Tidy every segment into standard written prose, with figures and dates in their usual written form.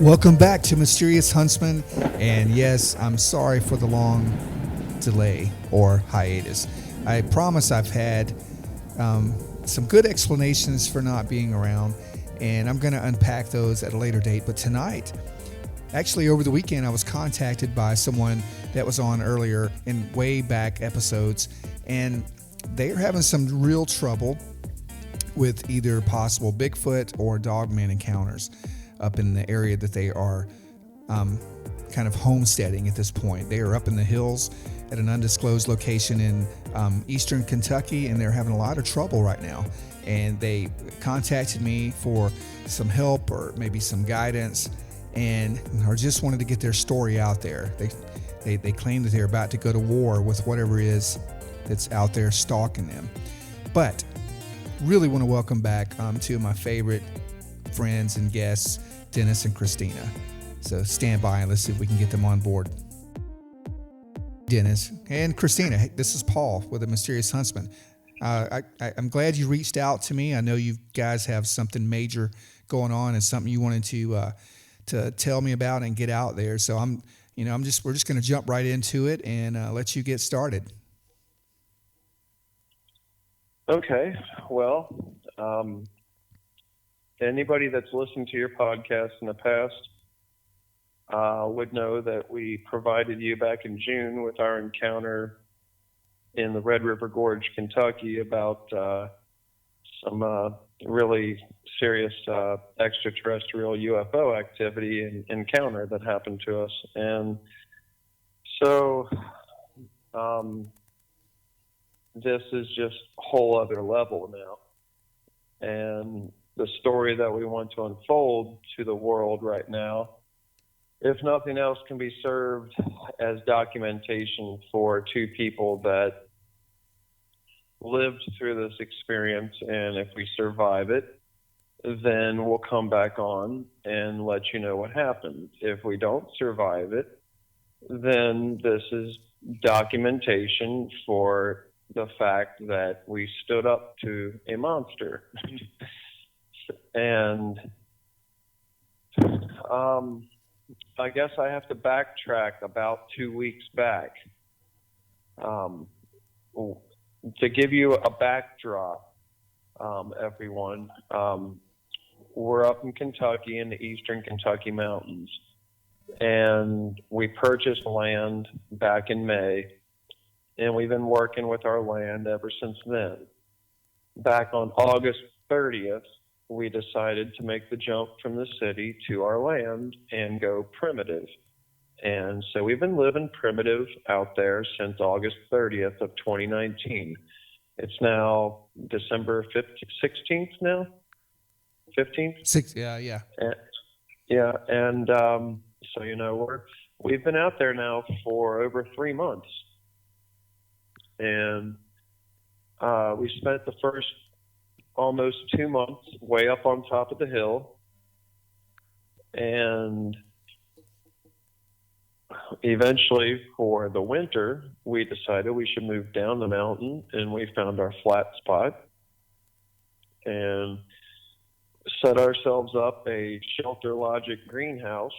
Welcome back to Mysterious Huntsman, and yes, I'm sorry for the long delay or hiatus. I promise I've had some good explanations for not being around, and I'm going to unpack those at a later date. But tonight, actually over the weekend, I was contacted by someone that was on earlier in way back episodes, and they are having some real trouble with either possible Bigfoot or Dogman encounters up in the area that they are kind of homesteading at this point. They are up in the hills at an undisclosed location in eastern Kentucky, and they're having a lot of trouble right now. And they contacted me for some help or maybe some guidance, or just wanted to get their story out there. They claim that they're about to go to war with whatever it is that's out there stalking them. But really want to welcome back two of my favorite friends and guests, Dennis and Christina. So stand by and let's see if we can get them on board. Dennis and Christina, hey, this is Paul with the Mysterious Huntsman. I'm glad you reached out to me. I know you guys have something major going on and something you wanted to tell me about and get out there. So we're just going to jump right into it and let you get started. Okay. Well, anybody that's listened to your podcast in the past would know that we provided you back in June with our encounter in the Red River Gorge, Kentucky, about some really serious extraterrestrial UFO activity and encounter that happened to us. And so this is just a whole other level now. And the story that we want to unfold to the world right now, if nothing else, can be served as documentation for two people that lived through this experience. And if we survive it, then we'll come back on and let you know what happened. If we don't survive it, then this is documentation for the fact that we stood up to a monster. And I guess I have to backtrack about 2 weeks back. To give you a backdrop, everyone, we're up in Kentucky in the eastern Kentucky mountains, and we purchased land back in May, and we've been working with our land ever since then. Back on August 30th, we decided to make the jump from the city to our land and go primitive. And so we've been living primitive out there since August 30th of 2019. It's now December 16th now? 15th? Yeah. And so, we've been out there now for over 3 months. And we spent the first almost 2 months way up on top of the hill. And eventually, for the winter, we decided we should move down the mountain, and we found our flat spot and set ourselves up a Shelter Logic greenhouse.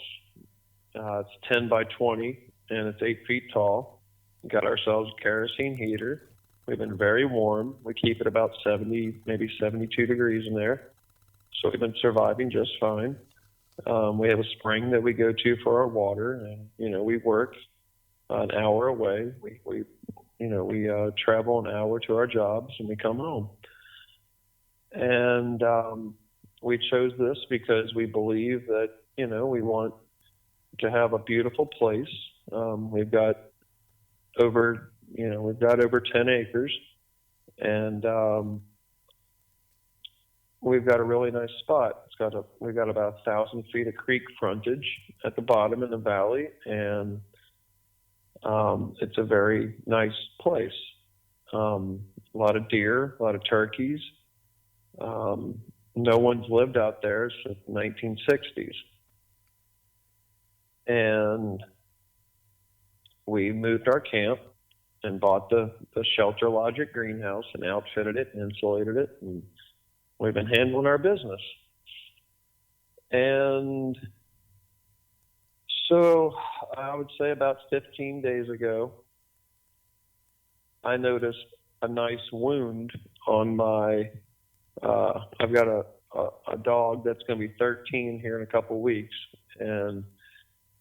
It's 10 by 20, and it's 8 feet tall. Got ourselves a kerosene heater. We've been very warm. We keep it about 70, maybe 72 degrees in there. So we've been surviving just fine. We have a spring that we go to for our water, and we work an hour away. We travel an hour to our jobs, and we come home. And we chose this because we believe that we want to have a beautiful place. We've got over 10 acres, and we've got a really nice spot. We've got about 1,000 feet of creek frontage at the bottom in the valley, and it's a very nice place. A lot of deer, a lot of turkeys. No one's lived out there since the 1960s. And we moved our camp and bought the Shelter Logic greenhouse and outfitted it and insulated it, and we've been handling our business. And So I would say about 15 days ago, I noticed a nice wound on my, I've got a dog that's going to be 13 here in a couple of weeks, and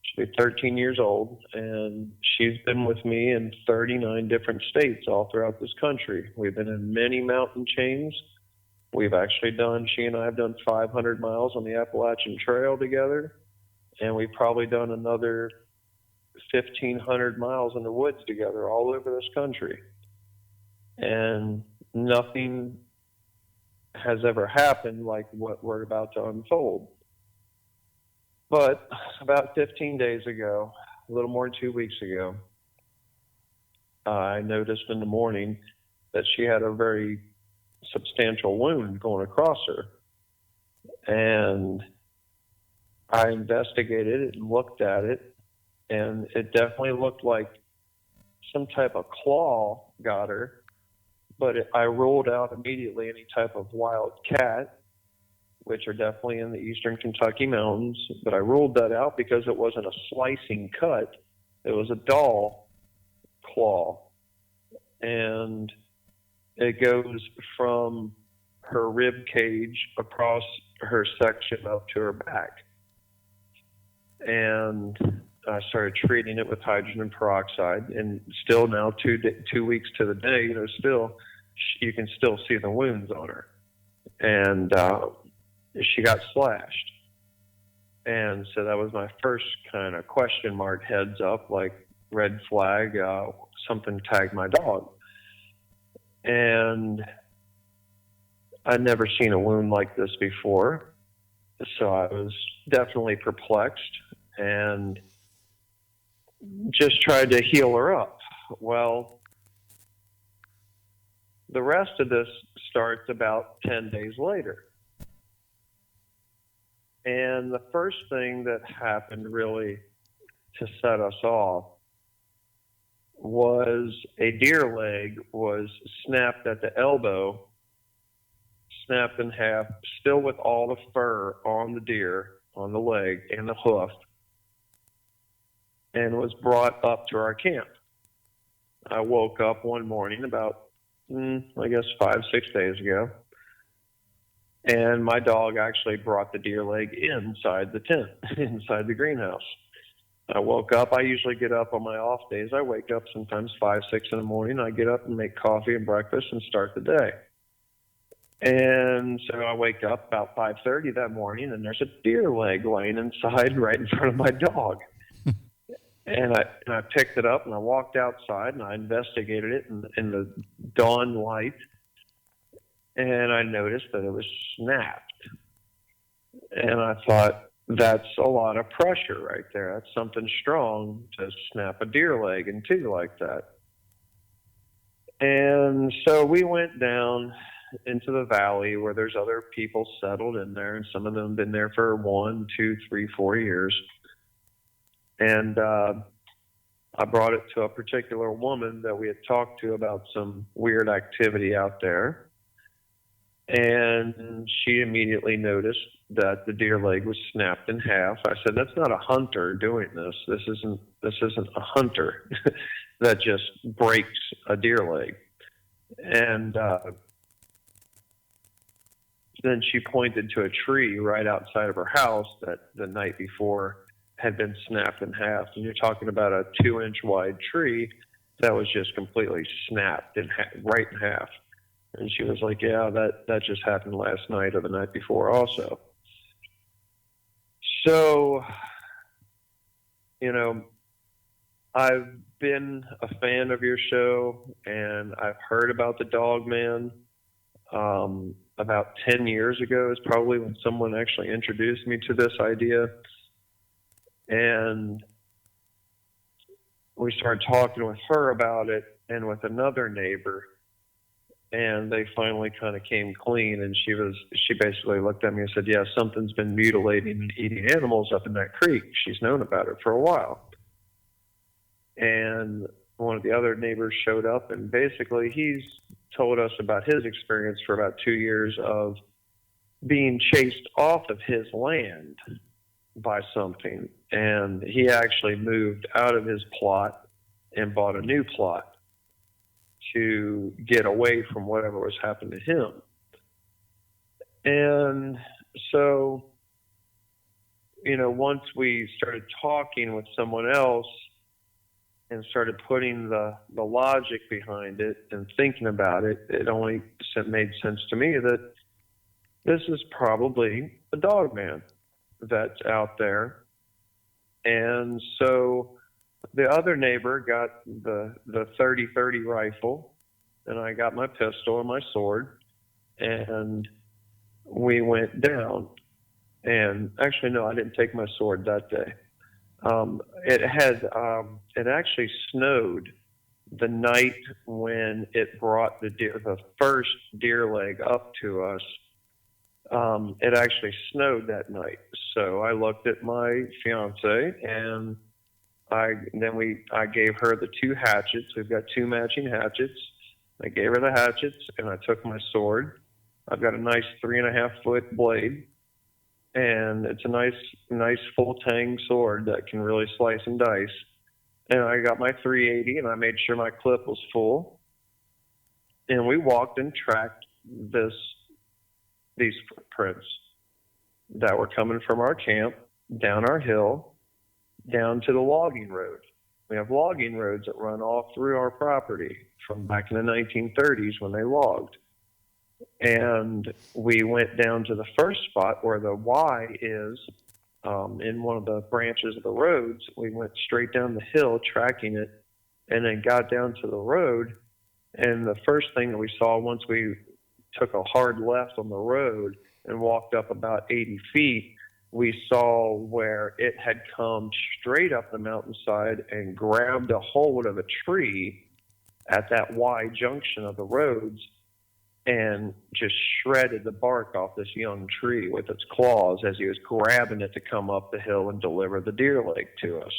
she'll be 13 years old, and she's been with me in 39 different states all throughout this country. We've been in many mountain chains. We've actually she and I have done 500 miles on the Appalachian Trail together, and we've probably done another 1,500 miles in the woods together all over this country. And nothing has ever happened like what we're about to unfold. But about 15 days ago, a little more than 2 weeks ago, I noticed in the morning that she had a very substantial wound going across her. And I investigated it and looked at it, and it definitely looked like some type of claw got her, but I ruled out immediately any type of wild cat, which are definitely in the eastern Kentucky mountains, but I ruled that out because it wasn't a slicing cut. It was a dull claw, and it goes from her rib cage across her section up to her back. And I started treating it with hydrogen peroxide, and still now 2 weeks to the day, still you can still see the wounds on her, and she got slashed. And so that was my first kind of question mark, heads up, like red flag, something tagged my dog. And I'd never seen a wound like this before, so I was definitely perplexed and just tried to heal her up. Well, the rest of this starts about 10 days later. And the first thing that happened really to set us off was a deer leg was snapped at the elbow, snapped in half, still with all the fur on the deer, on the leg and the hoof, and was brought up to our camp. I woke up one morning about, 5-6 days ago, and my dog actually brought the deer leg inside the tent, inside the greenhouse. I woke up. I usually get up on my off days. I wake up sometimes 5, 6 in the morning. I get up and make coffee and breakfast and start the day. And so I wake up about 5:30 that morning, and there's a deer leg laying inside right in front of my dog. And I picked it up and I walked outside and I investigated it in the dawn light, and I noticed that it was snapped. And I thought, that's a lot of pressure right there. That's something strong to snap a deer leg in two like that. And so we went down into the valley where there's other people settled in there, and some of them have been there for 1, 2, 3, 4 years. And I brought it to a particular woman that we had talked to about some weird activity out there. And she immediately noticed that the deer leg was snapped in half. I said, that's not a hunter doing this. This isn't a hunter that just breaks a deer leg. And then she pointed to a tree right outside of her house that the night before had been snapped in half. And you're talking about a 2-inch wide tree that was just completely snapped right in half. And she was like, yeah, that just happened last night or the night before also. So, I've been a fan of your show, and I've heard about the Dogman. About 10 years ago is probably when someone actually introduced me to this idea. And we started talking with her about it and with another neighbor. And they finally kind of came clean, and she basically looked at me and said, yeah, something's been mutilating and eating animals up in that creek. She's known about it for a while. And one of the other neighbors showed up, and basically he's told us about his experience for about 2 years of being chased off of his land by something, and he actually moved out of his plot and bought a new plot to get away from whatever was happening to him. And so, once we started talking with someone else and started putting the logic behind it and thinking about it, it only made sense to me that this is probably a Dogman that's out there. And so the other neighbor got the 30-30 rifle, and I got my pistol and my sword, and we went down. And actually, no, I didn't take my sword that day. It actually snowed the night when it brought the first deer leg up to us. It actually snowed that night. So I looked at my fiance, and I gave her the 2 hatchets. We've got 2 matching hatchets. I gave her the hatchets, and I took my sword. I've got a nice 3.5-foot blade, and it's a nice full tang sword that can really slice and dice. And I got my 380, and I made sure my clip was full. And we walked and tracked these footprints that were coming from our camp, down our hill, down to the logging road. We have logging roads that run all through our property from back in the 1930s when they logged. And we went down to the first spot where the Y is in one of the branches of the roads. We went straight down the hill tracking it, and then got down to the road. And the first thing that we saw once we took a hard left on the road and walked up about 80 feet, we saw where it had come straight up the mountainside and grabbed a hold of a tree at that Y junction of the roads and just shredded the bark off this young tree with its claws as he was grabbing it to come up the hill and deliver the deer leg to us.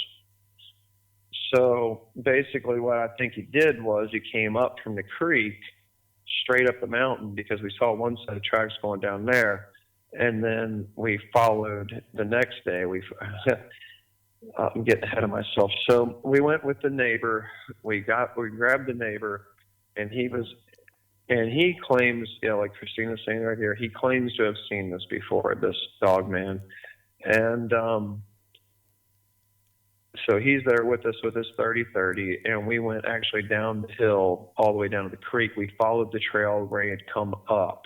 So basically what I think he did was he came up from the creek straight up the mountain, because we saw one set of tracks going down there, and then we followed the next day. I'm getting ahead of myself. So we went with the neighbor. We grabbed the neighbor, and he claims, like Christina's saying right here, he claims to have seen this before, this Dogman. And so he's there with us with his 30-30, and we went actually down the hill all the way down to the creek. We followed the trail where he had come up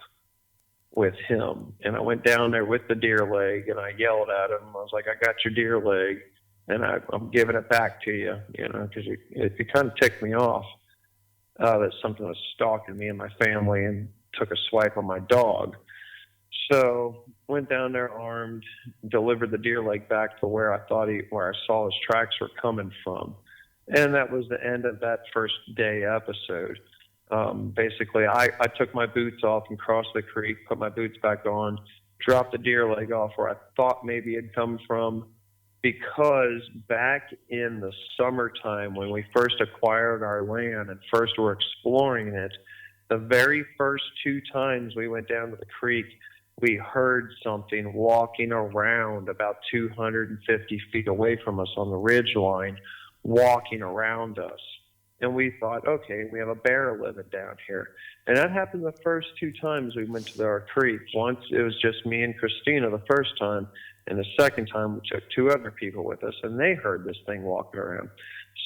with him. And I went down there with the deer leg, and I yelled at him. I was like, I got your deer leg, and I'm giving it back to you, because it kind of ticked me off that something was stalking me and my family and took a swipe on my dog. So went down there armed, delivered the deer leg back to where I saw his tracks were coming from. And that was the end of that first day episode. Basically, I took my boots off and crossed the creek, put my boots back on, dropped the deer leg off where I thought maybe it'd come from, because back in the summertime when we first acquired our land and first were exploring it, the very first 2 times we went down to the creek, we heard something walking around about 250 feet away from us on the ridge line, walking around us. And we thought, okay, we have a bear living down here. And that happened the first 2 times we went to our creek. Once it was just me and Christina the first time, and the second time we took 2 other people with us, and they heard this thing walking around.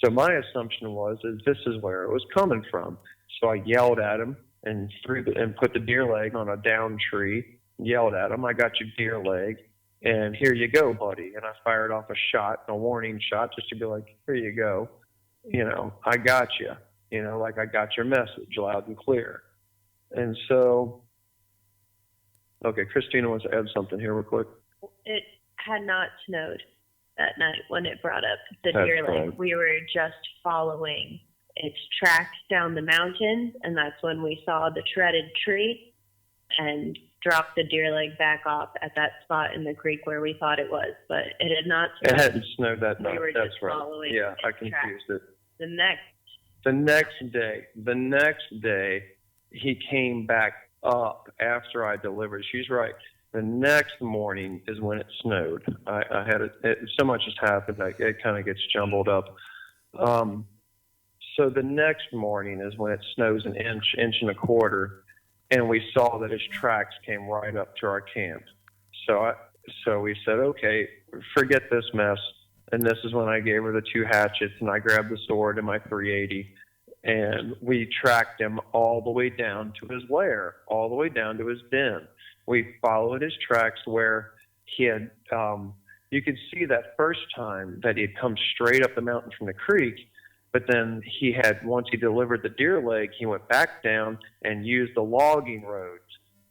So my assumption was that this is where it was coming from. So I yelled at him and put the deer leg on a down tree, yelled at him, I got your deer leg, and here you go, buddy. And I fired off a shot, a warning shot, just to be like, here you go. I got you. Like I got your message loud and clear. And so, okay, Christina wants to add something here real quick. It had not snowed that night when it brought up the deer leg. We were just following its tracks down the mountain, and that's when we saw the shredded tree and dropped the deer leg back off at that spot in the creek where we thought it was. But it had not snowed. It hadn't snowed that night. We were That's just right. following Yeah, I its confused tracks. it. The next day, he came back up after I delivered. She's right. The next morning is when it snowed. I had so much has happened. It kind of gets jumbled up. So the next morning is when it snows an inch and a quarter, and we saw that his tracks came right up to our camp. So we said, okay, forget this mess. And this is when I gave her the 2 hatchets, and I grabbed the sword and my 380, and we tracked him all the way down to his lair, all the way down to his den. We followed his tracks where he had, you could see that first time that he had come straight up the mountain from the creek, but then he had, once he delivered the deer leg, he went back down and used the logging roads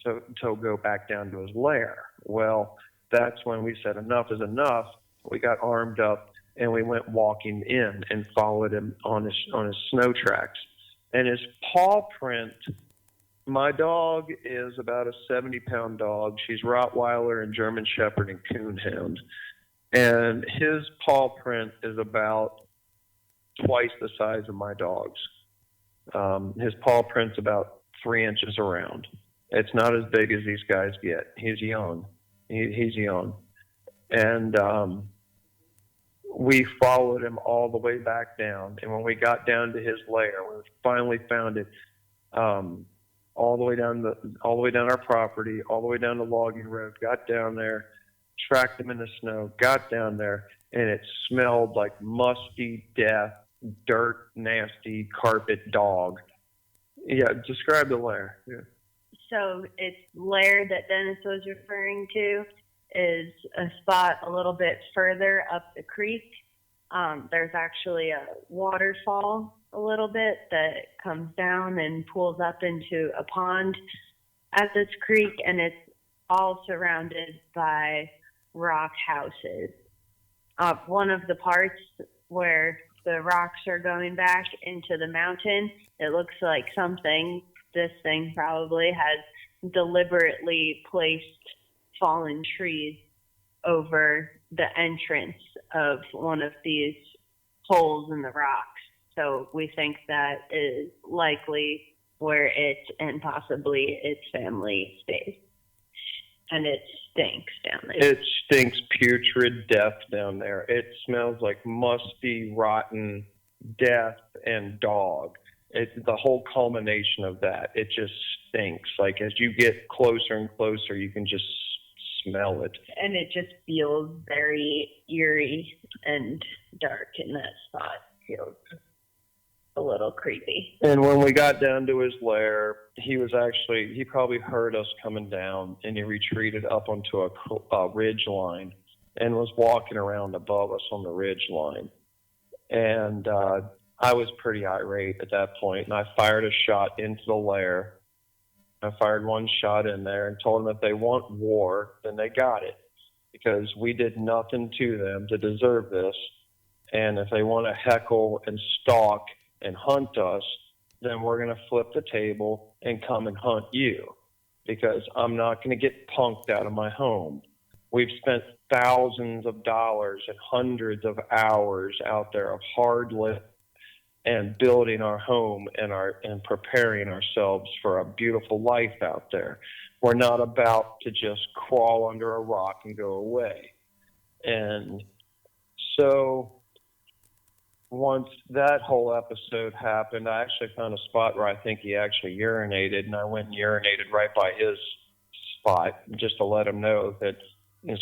to go back down to his lair. Well, that's when we said enough is enough. We got armed up and we went walking in and followed him on his snow tracks. And his paw print, my dog is about a 70-pound dog. She's Rottweiler and German Shepherd and Coonhound. And his paw print is about twice the size of my dog's. His paw print's about 3 inches around. It's not as big as these guys get. He's young. He's young. And we followed him all the way back down. And when we got down to his lair, we finally found it, all the way down our property, all the way down the logging road, got down there, tracked him in the snow, got down there, and it smelled like musty death, dirt, nasty carpet dog. Yeah, describe the lair. Yeah. So it's Lair that Dennis was referring to is a spot a little bit further up the creek. There's actually a waterfall a little bit that comes down and pools up into a pond at this creek, and it's all surrounded by rock houses. One of the parts where the rocks are going back into the mountain, it looks like this thing probably has deliberately placed fallen trees over the entrance of one of these holes in the rocks. So we think that is likely where it and possibly its family stays. And it stinks down there. It stinks putrid death down there. It smells like musty, rotten death and dog. It's the whole culmination of that. It just stinks. Like as you get closer and closer, you can just smell it. And it just feels very eerie and dark in that spot. It feels a little creepy. And when we got down to his lair, he probably heard us coming down, and he retreated up onto a ridge line and was walking around above us on the ridge line. And I was pretty irate at that point, and I fired a shot into the lair. I fired one shot in there and told them if they want war, then they got it, because we did nothing to them to deserve this. And if they want to heckle and stalk and hunt us, then we're going to flip the table and come and hunt you, because I'm not going to get punked out of my home. We've spent thousands of dollars and hundreds of hours out there of hard lift and building our home and preparing ourselves for a beautiful life out there. We're not about to just crawl under a rock and go away. And so once that whole episode happened, I actually found a spot where I think he actually urinated, and I went and urinated right by his spot just to let him know that,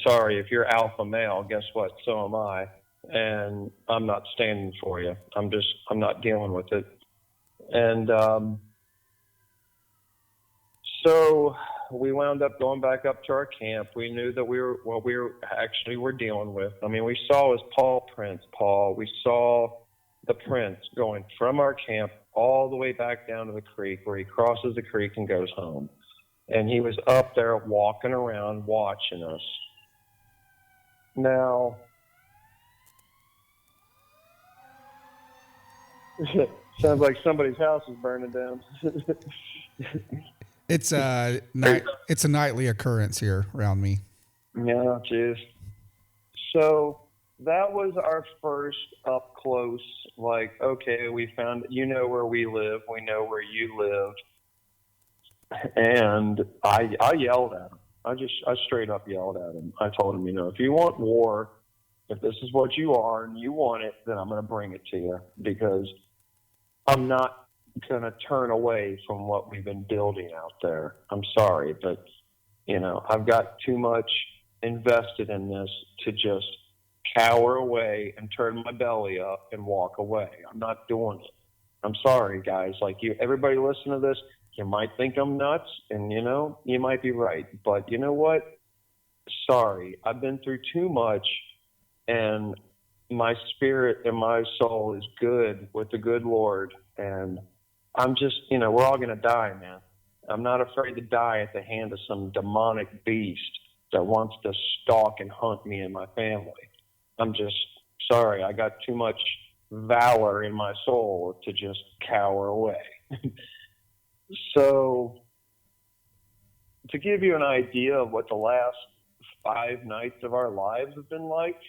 sorry, if you're alpha male, guess what? So am I. And I'm not standing for you. I'm not dealing with it. And so we wound up going back up to our camp. We knew that we were dealing with. I mean, we saw his paw prints, Paul. We saw the prints going from our camp all the way back down to the creek, where he crosses the creek and goes home. And he was up there walking around watching us. Now, sounds like somebody's house is burning down. It's a nightly occurrence here around me. Yeah, jeez. So that was our first up close. Like, okay, we found, where we live, we know where you live, and I yelled at him. I straight up yelled at him. I told him, if you want war, if this is what you are and you want it, then I'm going to bring it to you, because I'm not going to turn away from what we've been building out there. I'm sorry, but, I've got too much invested in this to just cower away and turn my belly up and walk away. I'm not doing it. I'm sorry, guys. Like everybody listen to this, you might think I'm nuts, and, you might be right. But you know what? Sorry. I've been through too much, and my spirit and my soul is good with the good Lord. And I'm just, we're all going to die, man. I'm not afraid to die at the hand of some demonic beast that wants to stalk and hunt me and my family. I'm just sorry. I got too much valor in my soul to just cower away. So to give you an idea of what the last 5 nights of our lives have been like,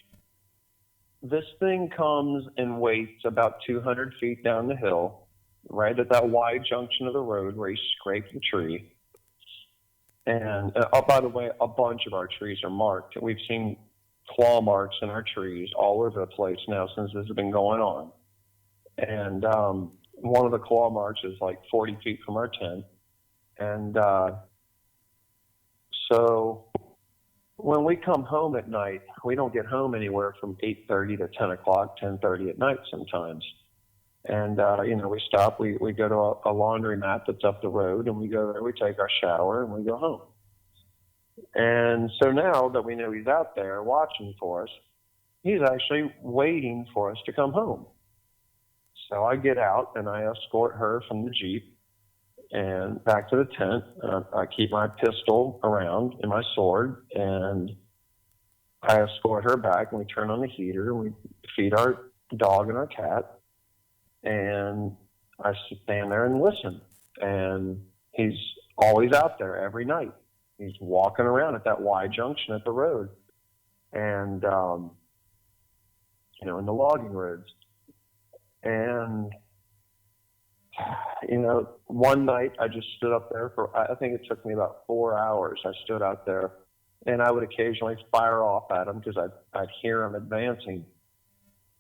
this thing comes and waits about 200 feet down the hill, right at that wide junction of the road where he scraped the tree. And by the way, a bunch of our trees are marked. We've seen claw marks in our trees all over the place now since this has been going on. And one of the claw marks is like 40 feet from our tent. And so when we come home at night, we don't get home anywhere from 8:30 to 10 o'clock, 10:30 at night sometimes. And, we stop, we go to a laundromat that's up the road, and we go there, we take our shower, and we go home. And so now that we know he's out there watching for us, he's actually waiting for us to come home. So I get out, and I escort her from the Jeep and back to the tent. I keep my pistol around and my sword, and I escort her back, and we turn on the heater, and we feed our dog and our cat. And I stand there and listen. And he's always out there every night. He's walking around at that Y junction at the road. And, in the logging roads. And, one night I just stood up there I think it took me about 4 hours. I stood out there, and I would occasionally fire off at him because I'd hear him advancing.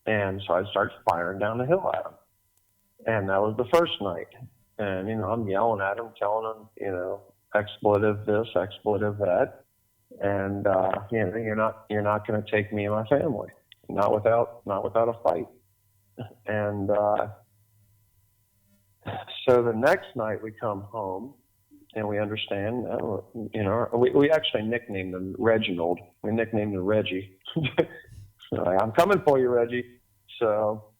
And so I'd start firing down the hill at him. And that was the first night. And, I'm yelling at him, telling him, expletive this, expletive that. And, you're not going to take me and my family, not without a fight. And, so the next night we come home and we understand, we actually nicknamed him Reginald. We nicknamed him Reggie. So I'm coming for you, Reggie. So,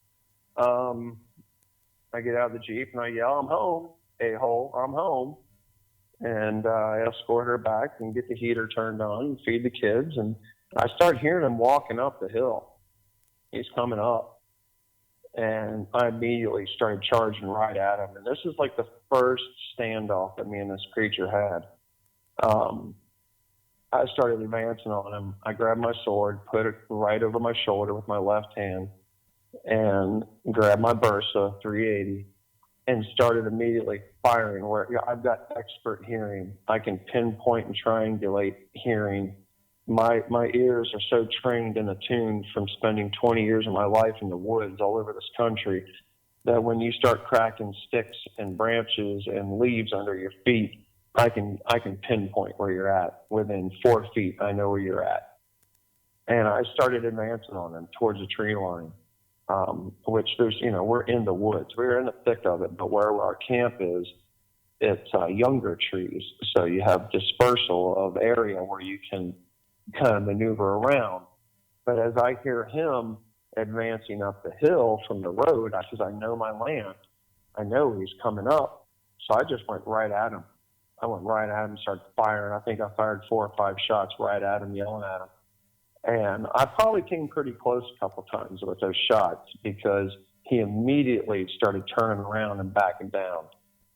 I get out of the Jeep and I yell, "I'm home, a-hole, I'm home." And I escort her back and get the heater turned on and feed the kids. And I start hearing him walking up the hill. He's coming up. And I immediately started charging right at him. And this is like the first standoff that me and this creature had. I started advancing on him. I grabbed my sword, put it right over my shoulder with my left hand, and grabbed my Bursa 380 and started immediately firing. Where I've got expert hearing. I can pinpoint and triangulate hearing. My ears are so trained and attuned from spending 20 years of my life in the woods all over this country that when you start cracking sticks and branches and leaves under your feet, I can pinpoint where you're at. Within 4 feet, I know where you're at. And I started advancing on them towards the tree line, which there's, we're in the woods. We're in the thick of it, but where our camp is, it's younger trees. So you have dispersal of area where you can kind of maneuver around. But as I hear him advancing up the hill from the road, because I know my land, I know he's coming up. So I just went right at him. I went right at him, started firing. I think I fired 4 or 5 shots right at him, yelling at him. And I probably came pretty close a couple times with those shots because he immediately started turning around and backing down.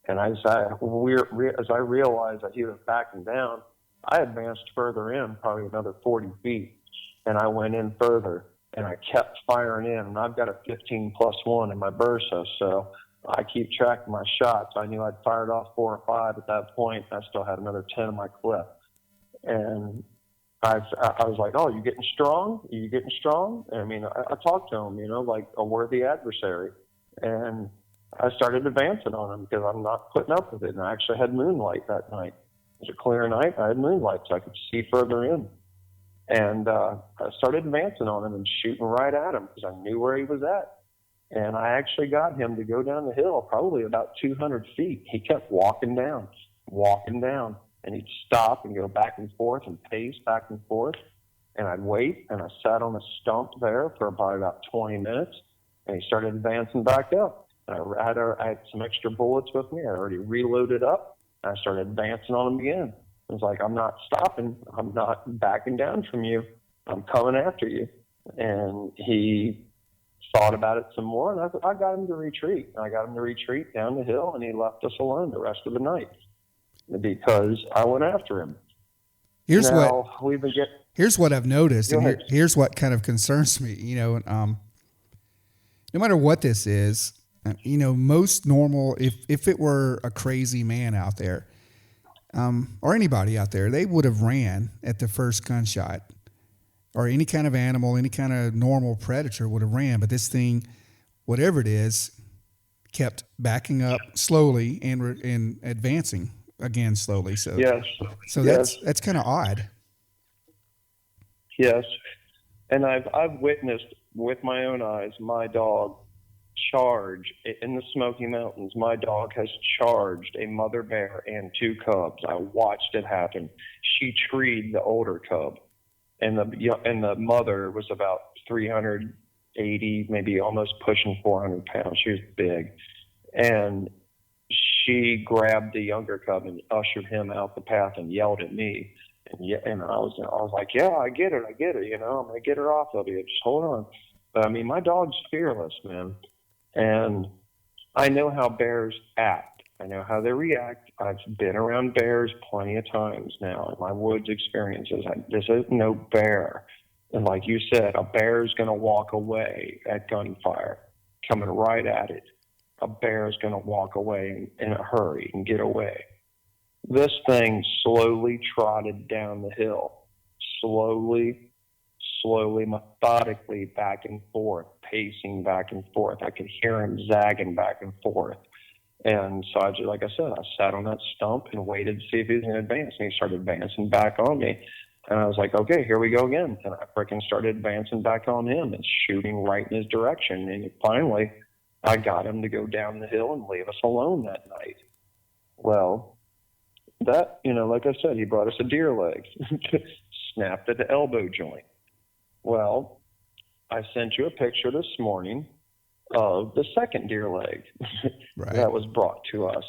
And as I realized that he was backing down, I advanced further in, probably another 40 feet. And I went in further, and I kept firing in. And I've got a 15+1 in my Bursa, so I keep track of my shots. I knew I'd fired off 4 or 5 at that point. I still had another 10 in my clip. And I was like, oh, you getting strong? You getting strong? I mean, I talked to him, like a worthy adversary. And I started advancing on him because I'm not putting up with it. And I actually had moonlight that night. It was a clear night. I had moonlight so I could see further in. And I started advancing on him and shooting right at him because I knew where he was at. And I actually got him to go down the hill probably about 200 feet. He kept walking down. And he'd stop and go back and forth and pace back and forth. And I'd wait, and I sat on a stump there for about 20 minutes. And he started advancing back up. And I had some extra bullets with me. I already reloaded up. And I started advancing on him again. It was like, I'm not stopping. I'm not backing down from you. I'm coming after you. And he thought about it some more, and I got him to retreat. I got him to retreat down the hill, and he left us alone the rest of the night because I went after him. Here's what I've noticed, and here's what kind of concerns me. No matter what this is, most normal, if it were a crazy man out there, or anybody out there, they would have ran at the first gunshot. Or any kind of animal, any kind of normal predator would have ran. But this thing, whatever it is, kept backing up slowly and advancing again slowly. So, yes. So that's kind of odd. Yes. And I've witnessed with my own eyes my dog charge in the Smoky Mountains. My dog has charged a mother bear and 2 cubs. I watched it happen. She treed the older cub. And the mother was about 380, maybe almost pushing 400 pounds. She was big. And she grabbed the younger cub and ushered him out the path and yelled at me. And I was like, yeah, I get it. I'm going to get her off of you. Just hold on. But, I mean, my dog's fearless, man. And I know how bears act. I know how they react. I've been around bears plenty of times now in my woods experiences. This is no bear. And like you said, a bear's going to walk away at gunfire, coming right at it. A bear's going to walk away in a hurry and get away. This thing slowly trotted down the hill, slowly, methodically back and forth, pacing back and forth. I could hear him zagging back and forth. And so I just, like I said, I sat on that stump and waited to see if he was going to advance. And he started advancing back on me. And I was like, okay, here we go again. And I freaking started advancing back on him and shooting right in his direction. And finally, I got him to go down the hill and leave us alone that night. Well, that, like I said, he brought us a deer leg, snapped at the elbow joint. Well, I sent you a picture this morning of the second deer leg right. that was brought to us.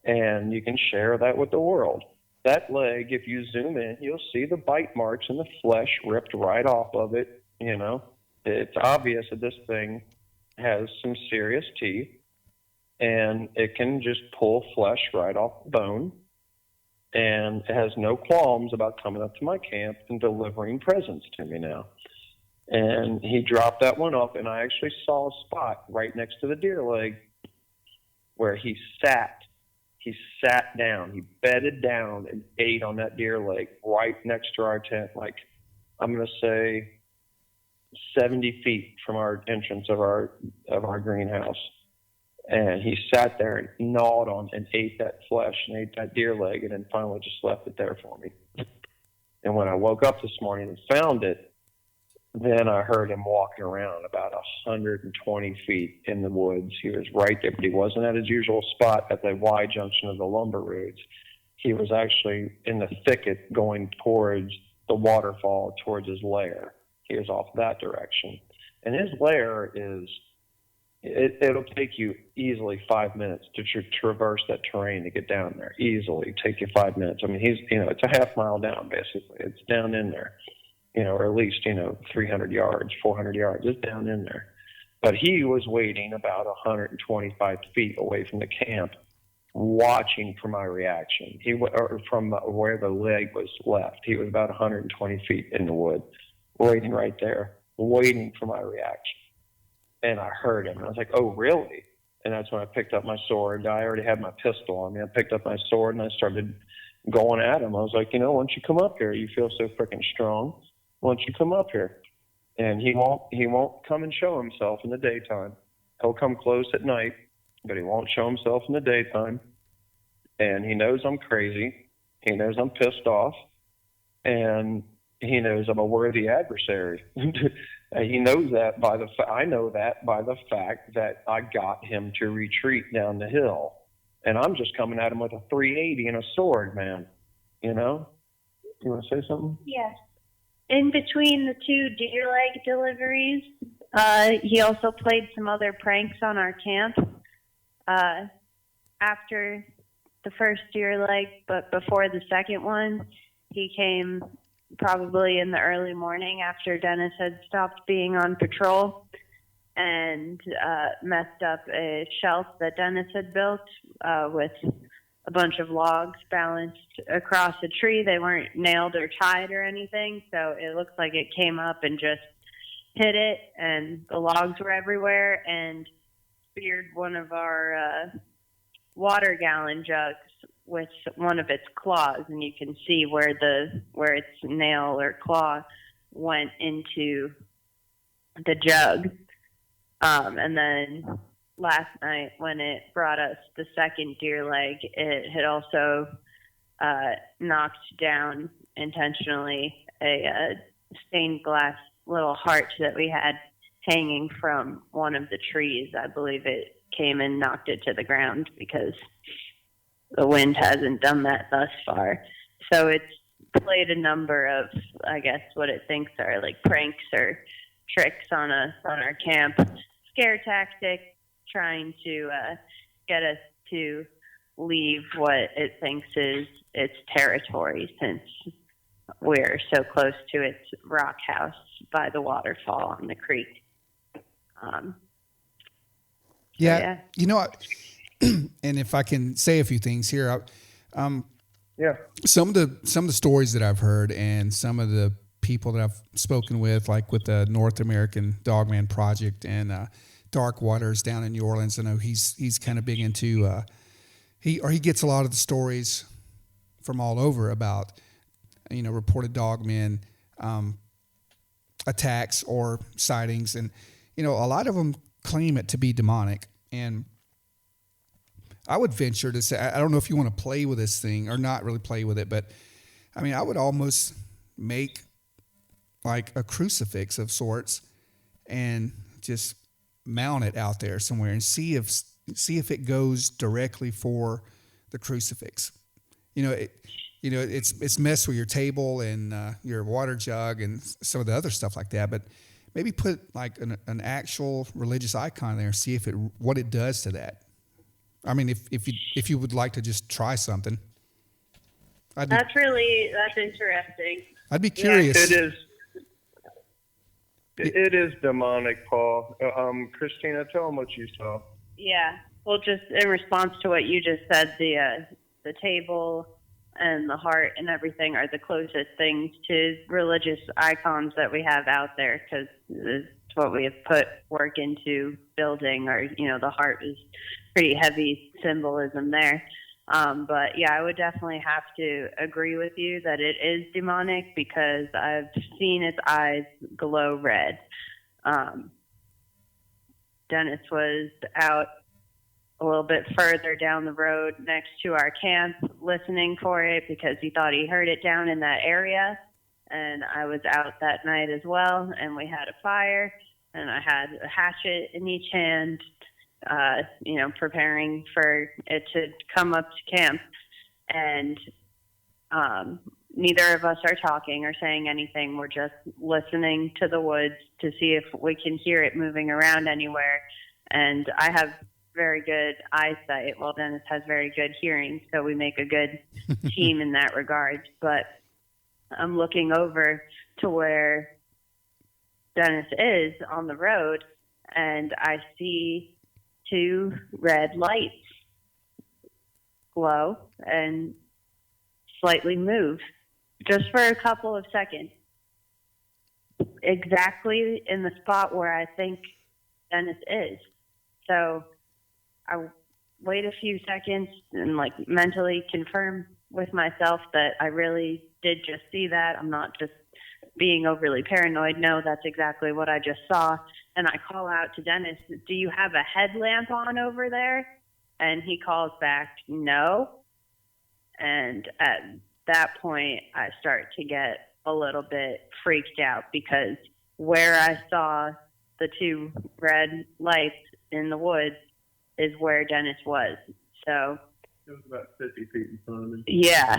And you can share that with the world. That leg, if you zoom in, you'll see the bite marks and the flesh ripped right off of it. It's obvious that this thing has some serious teeth, and it can just pull flesh right off the bone. And it has no qualms about coming up to my camp and delivering presents to me now. And he dropped that one up, and I actually saw a spot right next to the deer leg where he sat. He sat down. He bedded down and ate on that deer leg right next to our tent, like I'm going to say 70 feet from our entrance of our greenhouse. And he sat there and gnawed on and ate that flesh and ate that deer leg, and then finally just left it there for me. And when I woke up this morning and found it, then I heard him walking around about 120 feet in the woods. He was right there, but he wasn't at his usual spot at the Y junction of the lumber roads. He was actually in the thicket going towards the waterfall, towards his lair. He was off that direction. And his lair is, it'll take you easily 5 minutes to traverse that terrain to get down there. Easily take you 5 minutes. I mean, it's a half mile down, basically. It's down in there. Or at least, 300 yards, 400 yards, it's down in there. But he was waiting about 125 feet away from the camp, watching for my reaction. Or from where the leg was left. He was about 120 feet in the wood, waiting right there, waiting for my reaction. And I heard him. And I was like, oh, really? And that's when I picked up my sword. I already had my pistol on me. I picked up my sword and I started going at him. I was like, why don't you come up here? You feel so freaking strong. Why don't you come up here? And he won't come and show himself in the daytime. He'll come close at night, but he won't show himself in the daytime. And he knows I'm crazy. He knows I'm pissed off. And he knows I'm a worthy adversary. He knows that I know that by the fact that I got him to retreat down the hill. And I'm just coming at him with a 380 and a sword, man. You want to say something? Yes. In between the two deer leg deliveries, he also played some other pranks on our camp. After the first deer leg, but before the second one, he came probably in the early morning after Dennis had stopped being on patrol and messed up a shelf that Dennis had built with a bunch of logs balanced across a tree. They weren't nailed or tied or anything, so it looks like it came up and just hit it, and the logs were everywhere, and speared one of our water gallon jugs with one of its claws, and you can see where its nail or claw went into the jug. And then last night when it brought us the second deer leg, it had also knocked down intentionally a stained glass little heart that we had hanging from one of the trees. I believe it came and knocked it to the ground because the wind hasn't done that thus far. So it's played a number of, I guess, what it thinks are like pranks or tricks on our camp. Scare tactic, trying to get us to leave what it thinks is its territory, since we're so close to its rock house by the waterfall on the creek. Yeah. And if I can say a few things here, some of the stories that I've heard and some of the people that I've spoken with, like with the North American Dogman Project and Dark Waters down in New Orleans, I know he's kind of big into he gets a lot of the stories from all over about reported dogmen attacks or sightings, and a lot of them claim it to be demonic. And I would venture to say, I don't know if you want to play with this thing or not really play with it, but I mean, I would almost make like a crucifix of sorts and just mount it out there somewhere and see if it goes directly for the crucifix. It's messed with your table and your water jug and some of the other stuff like that, but maybe put like an actual religious icon there and see what it does to that. I mean, if you would like to just try something. That's interesting. I'd be curious. Yeah, it is demonic, Paul. Christina, tell them what you saw. Yeah. Well, just in response to what you just said, the table and the heart and everything are the closest things to religious icons that we have out there, because it's what we have put work into building. Or the heart is pretty heavy symbolism there. But yeah, I would definitely have to agree with you that it is demonic, because I've seen its eyes glow red. Dennis was out a little bit further down the road next to our camp listening for it, because he thought he heard it down in that area. And I was out that night as well, and we had a fire, and I had a hatchet in each hand, preparing for it to come up to camp. And neither of us are talking or saying anything. We're just listening to the woods to see if we can hear it moving around anywhere. And I have very good eyesight, while Dennis has very good hearing, so we make a good team in that regard. But I'm looking over to where Dennis is on the road, and I see two red lights glow and slightly move just for a couple of seconds, exactly in the spot where I think Dennis is. So I wait a few seconds and mentally confirm with myself that I really did just see that. I'm not just being overly paranoid. No, that's exactly what I just saw. And I call out to Dennis, do you have a headlamp on over there? And he calls back, no. And at that point, I start to get a little bit freaked out, because where I saw the two red lights in the woods is where Dennis was. So it was about 50 feet in front of me. Yeah.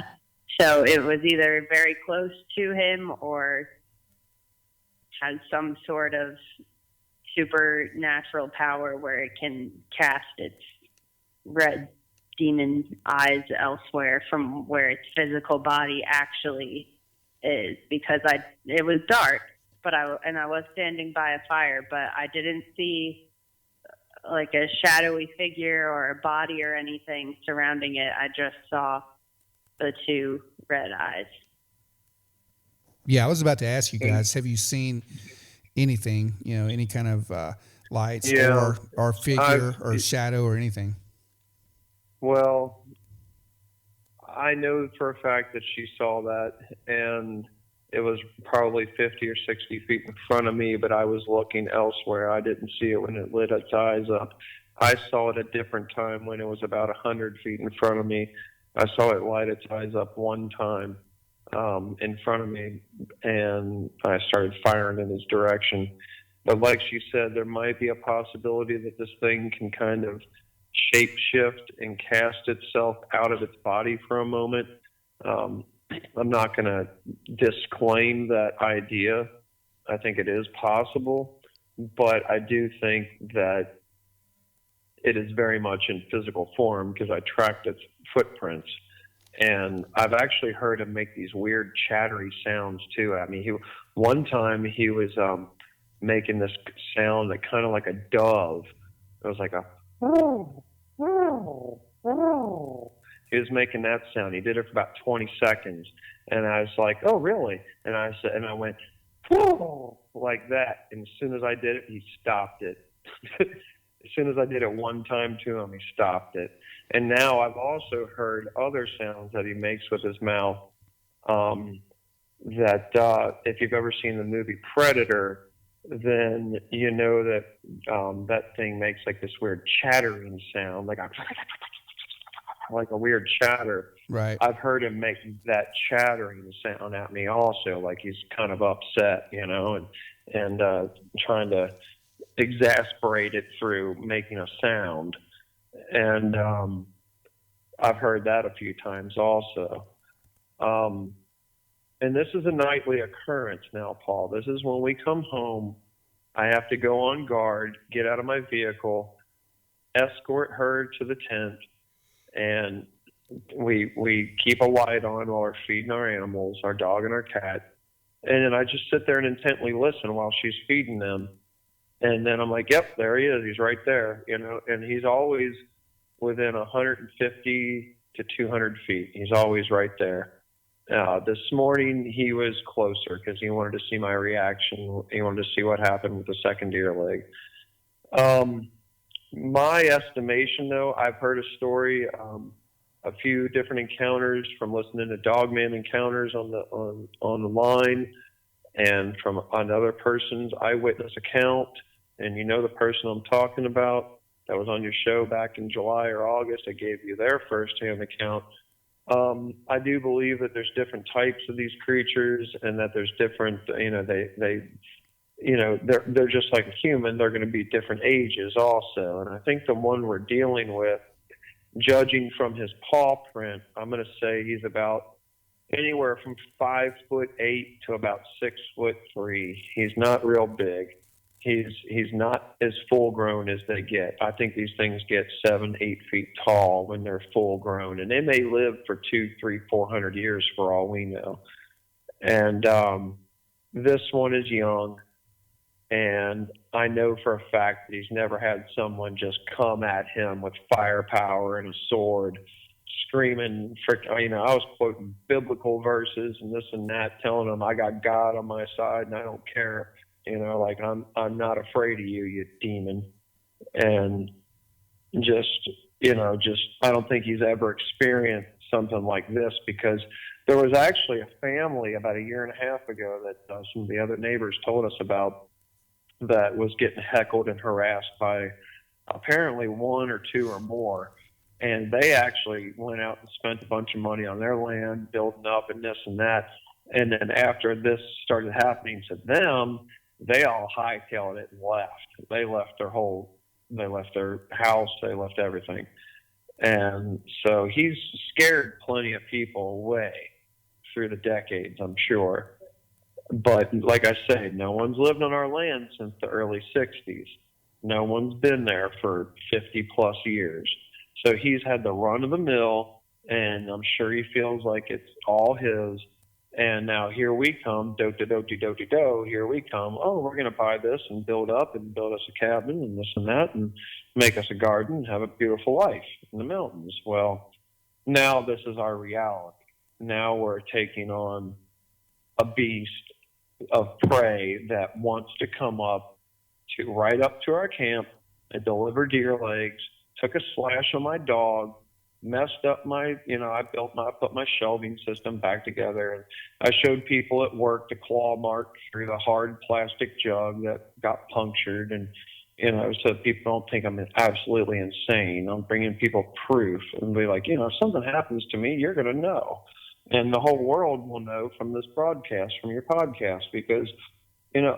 So it was either very close to him or had some sort of supernatural power where it can cast its red demon eyes elsewhere from where its physical body actually is, because it was dark, but I was standing by a fire, but I didn't see like a shadowy figure or a body or anything surrounding it. I just saw the two red eyes. Yeah, I was about to ask you guys, have you seen anything, any kind of lights or figure or shadow or anything? Well, I know for a fact that she saw that, and it was probably 50 or 60 feet in front of me, but I was looking elsewhere. I didn't see it when it lit its eyes up. I saw it a different time when it was about 100 feet in front of me. I saw it light its eyes up one time in front of me, and I started firing in his direction. But like she said, there might be a possibility that this thing can kind of shape shift and cast itself out of its body for a moment. I'm not going to disclaim that idea. I think it is possible, but I do think that it is very much in physical form, because I tracked its footprints. And I've actually heard him make these weird chattery sounds too at me. One time he was making this sound that kind of like a dove. It was like a he was making that sound. He did it for about 20 seconds. And I was like, oh, really? And I went, like that. And as soon as I did it, he stopped it. As soon as I did it one time to him, he stopped it. And now I've also heard other sounds that he makes with his mouth, that if you've ever seen the movie Predator, then you know that that thing makes like this weird chattering sound, like a weird chatter. Right. I've heard him make that chattering sound at me also, like he's kind of upset, and trying to exasperate it through making a sound. And I've heard that a few times also. And this is a nightly occurrence now, Paul. This is when we come home, I have to go on guard, get out of my vehicle, escort her to the tent, and we keep a light on while we're feeding our animals, our dog and our cat. And then I just sit there and intently listen while she's feeding them. And then I'm like, yep, there he is. He's right there, and he's always within 150 to 200 feet. He's always right there. This morning he was closer because he wanted to see my reaction. He wanted to see what happened with the second deer leg. My estimation, though, I've heard a story, a few different encounters from listening to Dogman encounters on the line, and from another person's eyewitness account. And the person I'm talking about that was on your show back in July or August, I gave you their firsthand account. I do believe that there's different types of these creatures, and that there's different, they're just like a human. They're going to be different ages also. And I think the one we're dealing with, judging from his paw print, I'm going to say he's about anywhere from 5'8" to about 6'3". He's not real big. He's not as full grown as they get. I think these things get 7-8 feet tall when they're full grown, and they may live for 200, 300, 400 years for all we know. And this one is young, and I know for a fact that he's never had someone just come at him with firepower and a sword, screaming. I was quoting biblical verses and this and that, telling him I got God on my side and I don't care. Like I'm not afraid of you, you demon. And I don't think he's ever experienced something like this, because there was actually a family about a year and a half ago that some of the other neighbors told us about that was getting heckled and harassed by apparently one or two or more. And they actually went out and spent a bunch of money on their land, building up and this and that. And then after this started happening to them, they all hightailed it and left. They left their house, they left everything. And so he's scared plenty of people away through the decades, I'm sure. But like I say, no one's lived on our land since the early 60s. No one's been there for 50 plus years. So he's had the run of the mill, and I'm sure he feels like it's all his. And now here we come, here we come. Oh, we're going to buy this and build up and build us a cabin and this and that and make us a garden and have a beautiful life in the mountains. Well, now this is our reality. Now we're taking on a beast of prey that wants to come up to right up to our camp and deliver deer legs, took a slash on my dog, messed up I put my shelving system back together, and I showed people at work the claw mark through the hard plastic jug that got punctured, and so people don't think I'm absolutely insane. I'm bringing people proof and be like, if something happens to me, you're going to know, and the whole world will know from this broadcast, from your podcast, because I'm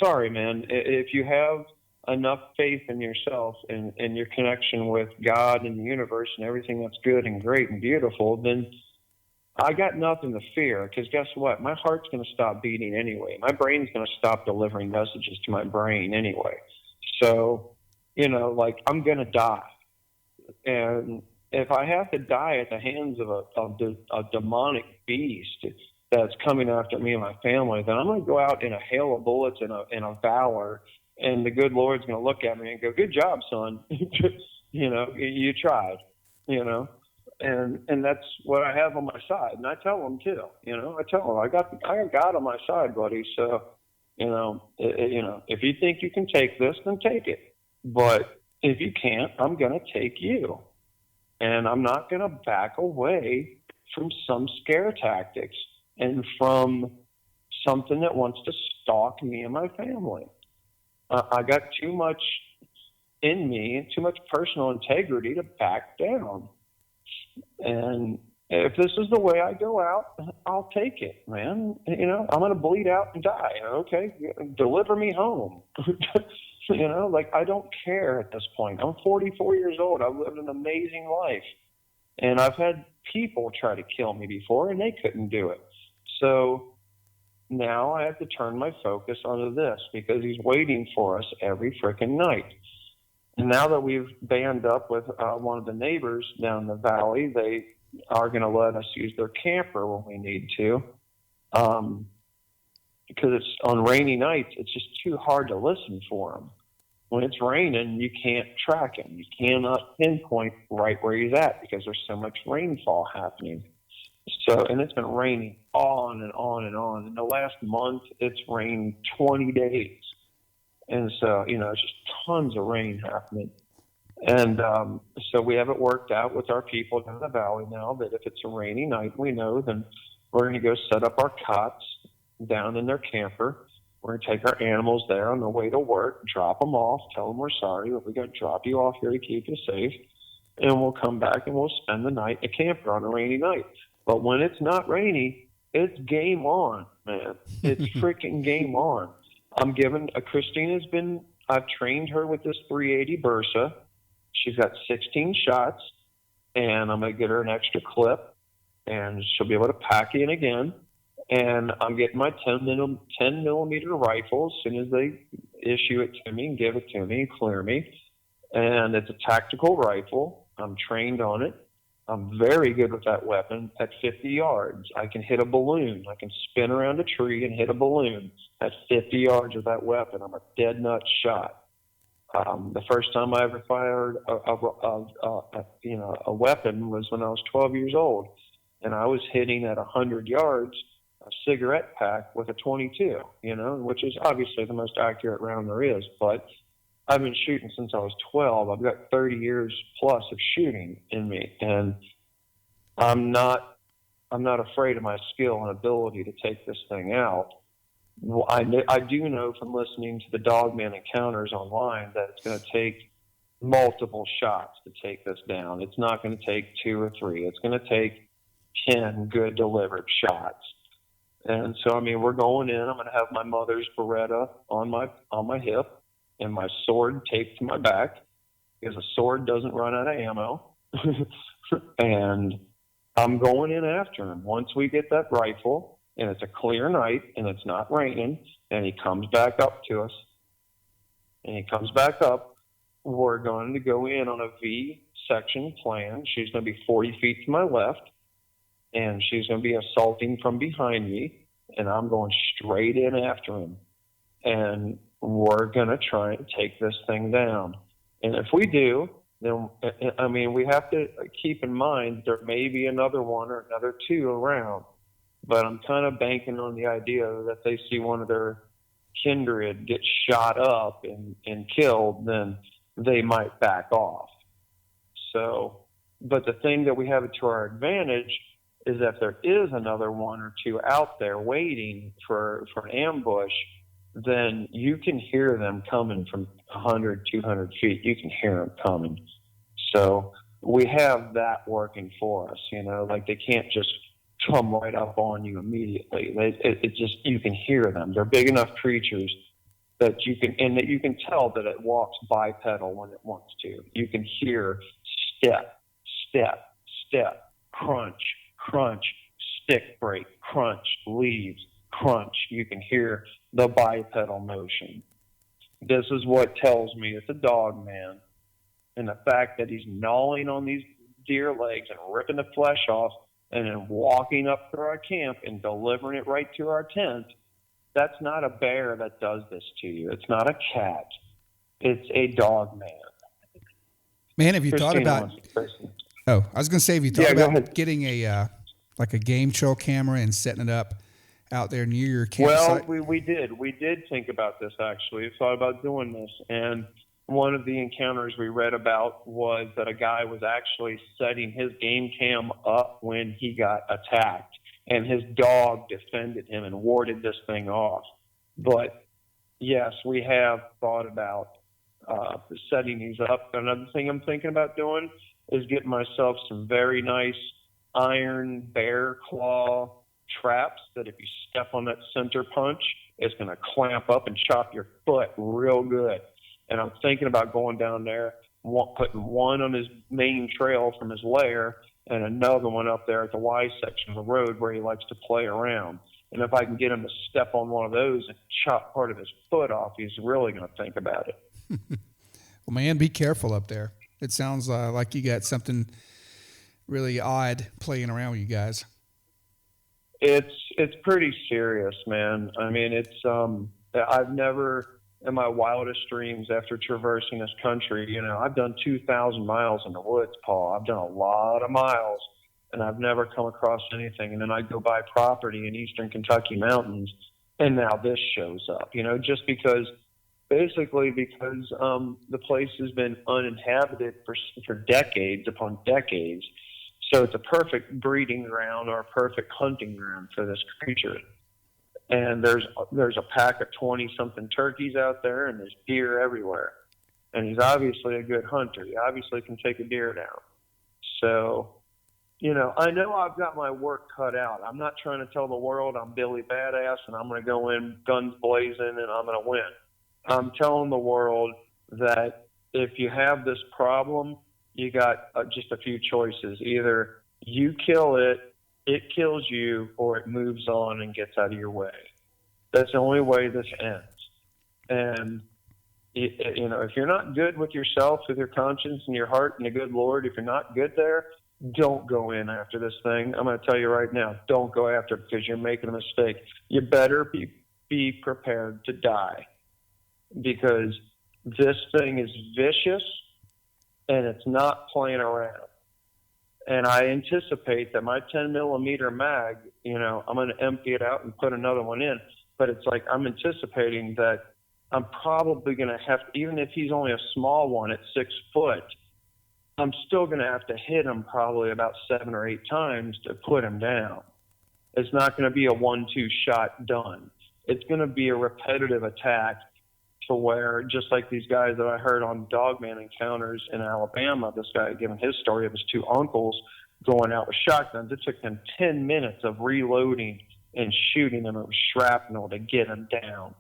sorry, man. If you have enough faith in yourself and your connection with God and the universe and everything that's good and great and beautiful, then I got nothing to fear, because guess what? My heart's going to stop beating anyway. My brain's going to stop delivering messages to my brain anyway. So, I'm going to die. And if I have to die at the hands of a demonic beast that's coming after me and my family, then I'm going to go out in a hail of bullets and a valor. And the good Lord's going to look at me and go, "Good job, son. You tried, and that's what I have on my side." And I tell them too, I tell them I got God on my side, buddy. So, if you think you can take this, then take it. But if you can't, I'm going to take you. And I'm not going to back away from some scare tactics and from something that wants to stalk me and my family. I got too much in me and too much personal integrity to back down. And if this is the way I go out, I'll take it, man. I'm going to bleed out and die. Okay, deliver me home. I don't care at this point. I'm 44 years old. I've lived an amazing life. And I've had people try to kill me before, and they couldn't do it. So now I have to turn my focus onto this, because he's waiting for us every freaking night. And now that we've banded up with one of the neighbors down the valley, they are going to let us use their camper when we need to. Because it's on rainy nights, it's just too hard to listen for him. When it's raining, you can't track him. You cannot pinpoint right where he's at, because there's so much rainfall happening. So, and it's been raining on and on and on. In the last month, it's rained 20 days. And so, it's just tons of rain happening. And so we have it worked out with our people down the valley now that if it's a rainy night, we know, then we're going to go set up our cots down in their camper. We're going to take our animals there on the way to work, drop them off, tell them we're sorry, but we got to drop you off here to keep you safe. And we'll come back and we'll spend the night in a camper on a rainy night. But when it's not rainy, it's game on, man. It's freaking game on. I've trained her with this 380 Bursa. She's got 16 shots, and I'm going to get her an extra clip, and she'll be able to pack in again. And I'm getting my 10 millimeter rifle as soon as they issue it to me and give it to me and clear me. And it's a tactical rifle. I'm trained on it. I'm very good with that weapon at 50 yards. I can hit a balloon. I can spin around a tree and hit a balloon at 50 yards with that weapon. I'm a dead nut shot. The first time I ever fired a weapon was when I was 12 years old, and I was hitting at 100 yards a cigarette pack with a 22, which is obviously the most accurate round there is. But I've been shooting since I was 12. I've got 30 years plus of shooting in me, and I'm not afraid of my skill and ability to take this thing out. Well, I do know from listening to the Dogman encounters online that it's going to take multiple shots to take this down. It's not going to take 2 or 3. It's going to take 10 good delivered shots. And so, I mean, we're going in. I'm going to have my mother's Beretta on my hip and my sword taped to my back, because a sword doesn't run out of ammo. And I'm going in after him. Once we get that rifle, and it's a clear night, and it's not raining, and he comes back up to us, we're going to go in on a V section plan. She's going to be 40 feet to my left, and she's going to be assaulting from behind me, and I'm going straight in after him. And we're going to try and take this thing down. And if we do, then, I mean, we have to keep in mind there may be another one or another 2 around. But I'm kind of banking on the idea that they see one of their kindred get shot up and killed, then they might back off. So, but the thing that we have to our advantage is that there is another 1 or 2 out there waiting for an ambush, then you can hear them coming from 100, 200 feet. You can hear them coming. So we have that working for us, you know, like they can't just come right up on you immediately. It just, you can hear them. They're big enough creatures that you can tell that it walks bipedal when it wants to. You can hear step, step, step, crunch, crunch, stick break, crunch, leaves, crunch. You can hear the bipedal motion. This is what tells me it's a dog man. And the fact that he's gnawing on these deer legs and ripping the flesh off and then walking up through our camp and delivering it right to our tent, that's not a bear that does this to you. It's not a cat. It's a dog man. Man, have you thought about... Oh, I was going to say, have you thought about getting a game trail camera and setting it up out there near your campsite? Well, we did think about this, actually. We thought about doing this, and one of the encounters we read about was that a guy was actually setting his game cam up when he got attacked, and his dog defended him and warded this thing off. But yes, we have thought about setting these up. Another thing I'm thinking about doing is getting myself some very nice iron bear claw traps that if you step on that center punch, it's going to clamp up and chop your foot real good. And I'm thinking about going down there, putting one on his main trail from his lair and another one up there at the Y section of the road where he likes to play around. And if I can get him to step on one of those and chop part of his foot off, he's really going to think about it. Well, man, be careful up there. It sounds like you got something really odd playing around with you guys. It's pretty serious, man. I mean, I've never, in my wildest dreams after traversing this country, you know, I've done 2,000 miles in the woods, Paul. I've done a lot of miles, and I've never come across anything. And then I go buy property in eastern Kentucky mountains, and now this shows up, you know, just because the place has been uninhabited for decades upon decades. So it's a perfect breeding ground or a perfect hunting ground for this creature. And there's a pack of 20-something turkeys out there, and there's deer everywhere. And he's obviously a good hunter. He obviously can take a deer down. So, you know I've got my work cut out. I'm not trying to tell the world I'm Billy Badass and I'm going to go in guns blazing and I'm going to win. I'm telling the world that if you have this problem, you got just a few choices. Either you kill it, it kills you, or it moves on and gets out of your way. That's the only way this ends. And, you know, if you're not good with yourself, with your conscience and your heart and the good Lord, if you're not good there, don't go in after this thing. I'm going to tell you right now, don't go after it because you're making a mistake. You better be prepared to die, because this thing is vicious and it's not playing around. And I anticipate that my 10 millimeter mag, you know, I'm going to empty it out and put another one in. But it's like I'm anticipating that I'm probably going to have, even if he's only a small one at 6 foot, I'm still going to have to hit him probably about 7 or 8 times to put him down. It's not going to be a 1-2 shot done. It's going to be a repetitive attack to where, just like these guys that I heard on Dogman encounters in Alabama, this guy giving his story of his 2 uncles going out with shotguns. It took them 10 minutes of reloading and shooting them with shrapnel to get him down.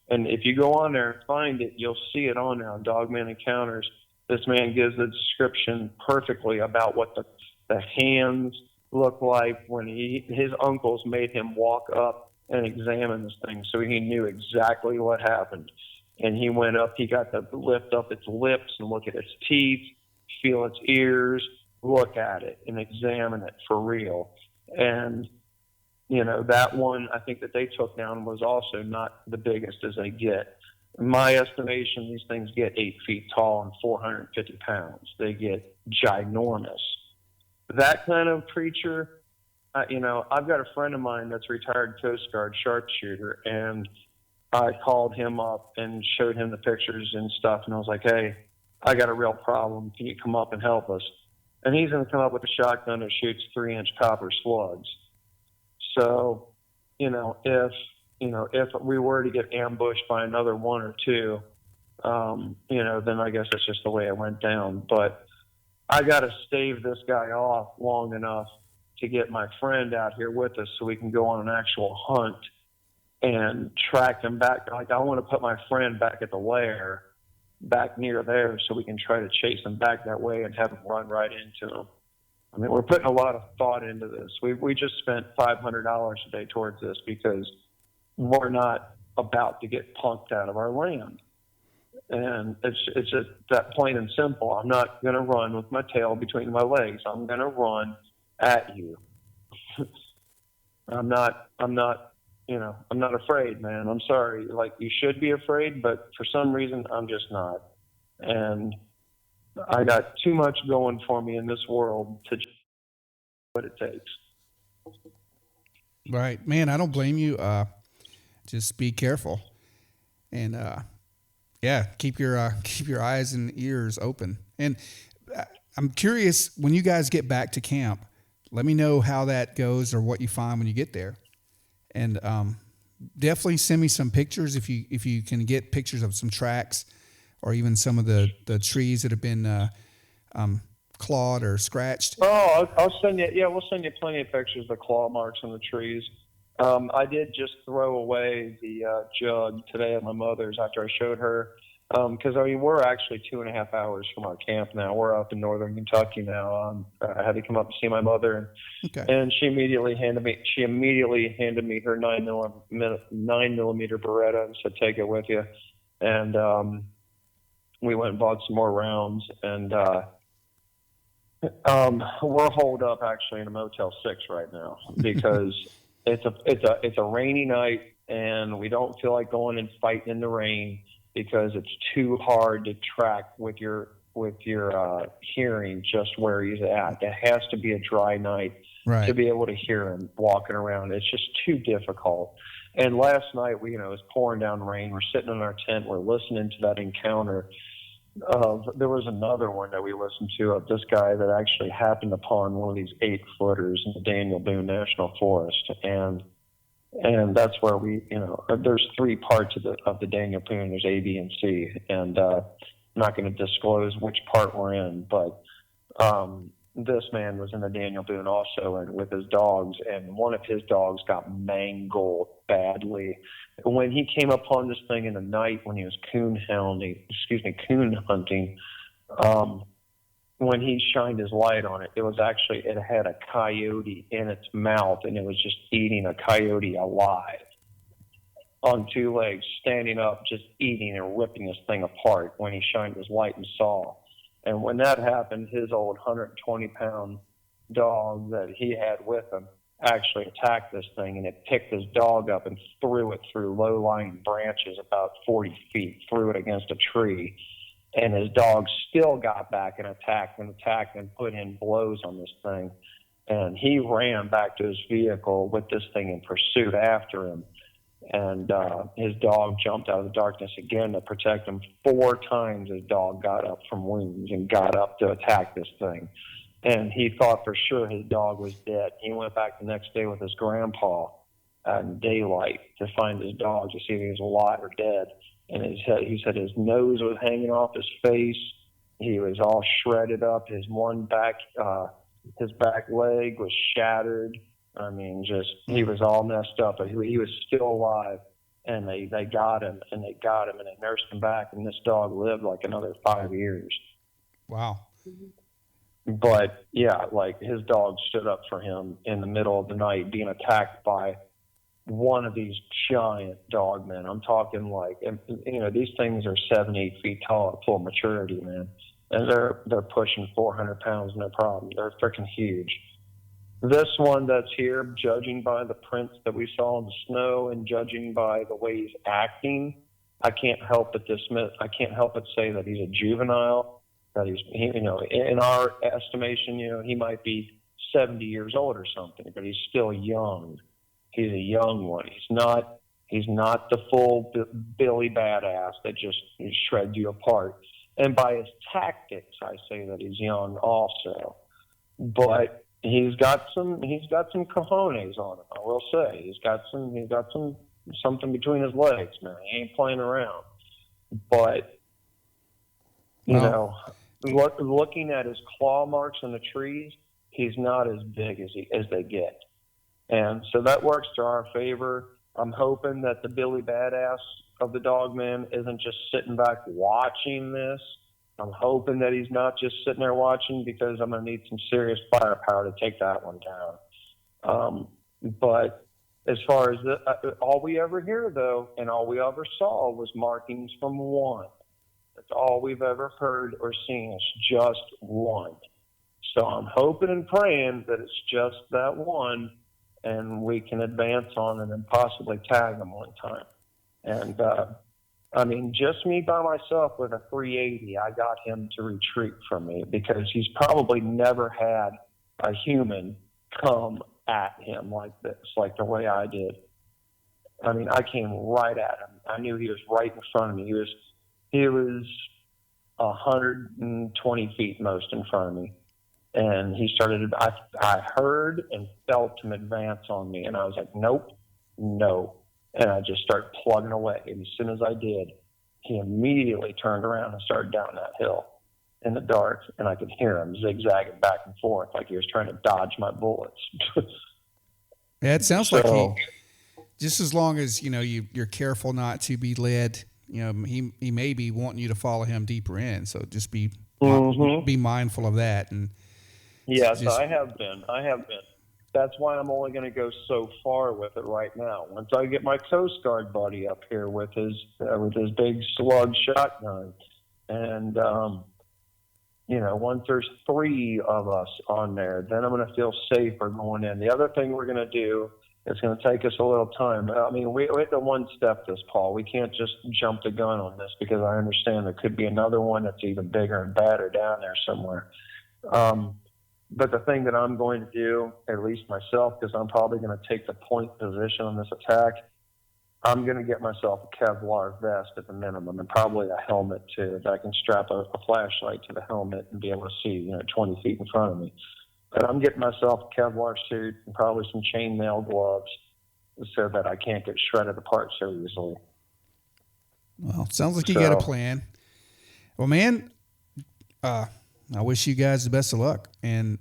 And if you go on there and find it, you'll see it on there on Dogman Encounters. This man gives the description perfectly about what the hands look like when his uncles made him walk up and examine this thing, so he knew exactly what happened. And he went up, he got to lift up its lips and look at its teeth, feel its ears, look at it and examine it for real. And that one I think that they took down was also not the biggest as they get. In my estimation, these things get 8 feet tall and 450 pounds. They get ginormous. That kind of creature, I've got a friend of mine that's retired Coast Guard sharpshooter, and I called him up and showed him the pictures and stuff, and I was like, hey, I got a real problem. Can you come up and help us? And he's going to come up with a shotgun that shoots 3-inch copper slugs. So, if we were to get ambushed by another 1 or 2, then I guess that's just the way it went down. But I got to stave this guy off long enough to get my friend out here with us so we can go on an actual hunt and track him back. Like, I want to put my friend back at the Lair, back near there, so we can try to chase him back that way and have him run right into him. I mean, we're putting a lot of thought into this. We just spent $500 a day towards this because we're not about to get punked out of our land. And it's just that plain and simple. I'm not going to run with my tail between my legs. I'm going to run at you. I'm not afraid, man. I'm sorry. Like, you should be afraid, but for some reason, I'm just not. And I got too much going for me in this world to do what it takes. Right, man. I don't blame you. Just be careful, and keep your eyes and ears open. And I'm curious, when you guys get back to camp, let me know how that goes or what you find when you get there, and definitely send me some pictures if you can get pictures of some tracks or even some of the trees that have been clawed or scratched. Oh, I'll send you. Yeah, we'll send you plenty of pictures of the claw marks on the trees. I did just throw away the jug today at my mother's after I showed her, because we're actually 2.5 hours from our camp now. We're up in northern Kentucky now. I had to come up to see my mother, and she immediately handed me her 9mm Beretta and said, "Take it with you." And we went and bought some more rounds, and we're holed up actually in a Motel 6 right now because it's a rainy night, and we don't feel like going and fighting in the rain because it's too hard to track with your hearing just where he's at. It has to be a dry night to be able to hear him walking around. It's just too difficult. And last night, it was pouring down rain. We're sitting in our tent. We're listening to that encounter. There was another one that we listened to of this guy that actually happened upon one of these 8-footers in the Daniel Boone National Forest, and that's where there's 3 parts of the Daniel Boone. There's A, B, and C, and I'm not going to disclose which part we're in, but this man was in the Daniel Boone also, and with his dogs, and one of his dogs got mangled badly. When he came upon this thing in the night when he was coon hunting, when he shined his light on it, it had a coyote in its mouth, and it was just eating a coyote alive on 2 legs, standing up, just eating and ripping this thing apart when he shined his light and saw. And when that happened, his old 120-pound dog that he had with him actually attacked this thing, and it picked his dog up and threw it through low-lying branches about 40 feet, threw it against a tree. And his dog still got back and attacked and put in blows on this thing. And he ran back to his vehicle with this thing in pursuit after him. and his dog jumped out of the darkness again to protect him. 4 times his dog got up from wounds and got up to attack this thing. And he thought for sure his dog was dead. He went back the next day with his grandpa in daylight to find his dog to see if he was alive or dead. And he said his nose was hanging off his face. He was all shredded up. His back leg was shattered. I mean, he was all messed up, but he was still alive. And they got him, and they nursed him back. And this dog lived like another 5 years. Wow. But yeah, like his dog stood up for him in the middle of the night, being attacked by one of these giant dogmen. I'm talking like, these things are 7-8 feet tall at full maturity, man, and they're pushing 400 pounds, no problem. They're freaking huge. This one that's here, judging by the prints that we saw in the snow and judging by the way he's acting, I can't help but say that he's a juvenile. That in our estimation, he might be 70 years old or something, but he's still young. He's a young one. He's not the full Billy Badass that just shreds you apart. And by his tactics, I say that he's young also. But he's got some cojones on him, I will say. He's got something between his legs, man. He ain't playing around. But looking at his claw marks on the trees, he's not as big as they get. And so that works to our favor. I'm hoping that the Billy Badass of the Dogman isn't just sitting back watching this. I'm hoping that he's not just sitting there watching, because I'm going to need some serious firepower to take that one down. But as far as all we ever hear, though, and all we ever saw was markings from one. That's all we've ever heard or seen. It's just one. So I'm hoping and praying that it's just that one, and we can advance on it and possibly tag him one time. And just me by myself with a 380, I got him to retreat from me, because he's probably never had a human come at him like this, like the way I did. I mean, I came right at him. I knew he was right in front of me. He was 120 feet most in front of me. And he started, I heard and felt him advance on me. And I was like, nope, no. And I just started plugging away. And as soon as I did, he immediately turned around and started down that hill in the dark. And I could hear him zigzagging back and forth like he was trying to dodge my bullets. Yeah, it sounds like just as long as, you're careful not to be led, he may be wanting you to follow him deeper in. So just be mindful of that. And yes, I have been. That's why I'm only going to go so far with it right now. Once I get my Coast Guard buddy up here with his big slug shotgun, and once there's 3 of us on there, then I'm going to feel safer going in. The other thing we're going to do, it's going to take us a little time. I mean, we have to one-step this, Paul. We can't just jump the gun on this, because I understand there could be another one that's even bigger and badder down there somewhere. But the thing that I'm going to do, at least myself, because I'm probably going to take the point position on this attack, I'm going to get myself a Kevlar vest at the minimum, and probably a helmet too, if I can strap a flashlight to the helmet and be able to see 20 feet in front of me. But I'm getting myself a Kevlar suit and probably some chainmail gloves so that I can't get shredded apart so easily. Well, sounds like you got a plan. Well, man, I wish you guys the best of luck, and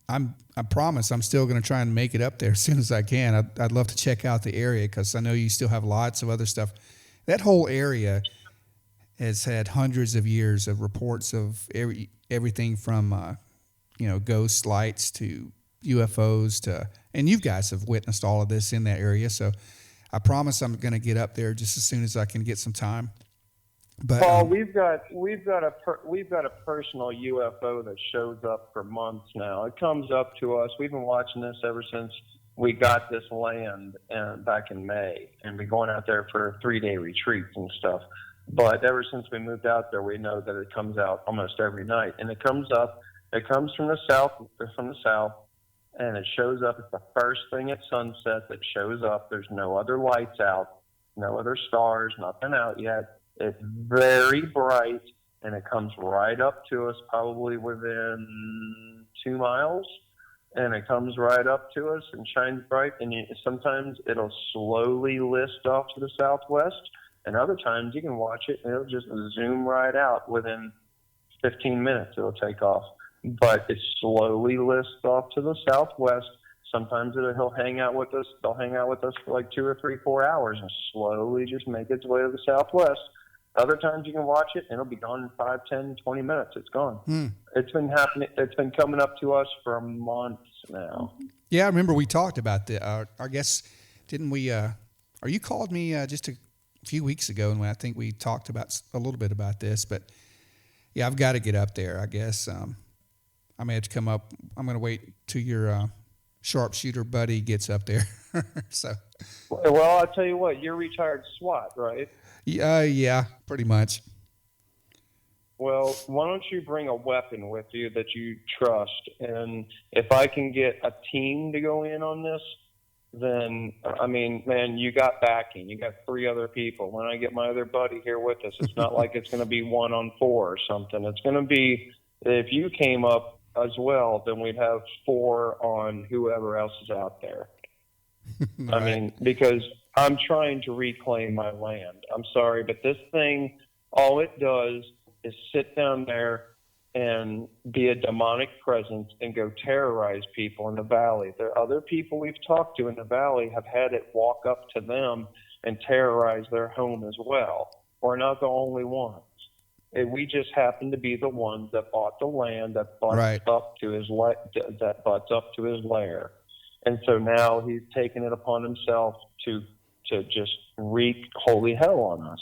I promise I'm still going to try and make it up there as soon as I can. I'd love to check out the area, because I know you still have lots of other stuff. That whole area has had hundreds of years of reports of everything from ghost lights to UFOs and you guys have witnessed all of this in that area. So I promise I'm going to get up there just as soon as I can get some time. But Paul, we've got a personal UFO that shows up for months now. It comes up to us. We've been watching this ever since we got this land back in May, and we're going out there for 3-day retreats and stuff. But ever since we moved out there, we know that it comes out almost every night, and it comes up. It comes from the south, and it shows up. It's the first thing at sunset that shows up. There's no other lights out, no other stars, nothing out yet. It's very bright, and it comes right up to us, probably within 2 miles. And it comes right up to us and shines bright. And sometimes it'll slowly list off to the southwest. And other times you can watch it and it'll just zoom right out within 15 minutes. It'll take off. But it slowly lists off to the southwest. Sometimes he'll hang out with us. They'll hang out with us for like 2 or 3, 4 hours and slowly just make its way to the southwest. Other times you can watch it and it'll be gone in 5, 10, 20 minutes. It's gone. It's been happening. It's been coming up to us for months now. Yeah, I remember we talked about that. I guess, didn't we, or you called me just a few weeks ago, and I think we talked about a little bit about this, but yeah, I've got to get up there, I guess. I may have to come up. I'm going to wait till your sharpshooter buddy gets up there. So. Well, I'll tell you what, you're retired SWAT, right? Yeah, pretty much. Well, why don't you bring a weapon with you that you trust? And if I can get a team to go in on this, then, I mean, man, you got backing. You got 3 other people. When I get my other buddy here with us, it's not like it's going to be 1 on 4 or something. It's going to be, if you came up as well, then we'd have 4 on whoever else is out there. Right. I mean, because I'm trying to reclaim my land. I'm sorry, but this thing, all it does is sit down there and be a demonic presence and go terrorize people in the valley. There are other people we've talked to in the valley have had it walk up to them and terrorize their home as well. We're not the only ones. We just happen to be the ones that bought the land that butts up to his lair. And so now he's taken it upon himself to just wreak holy hell on us.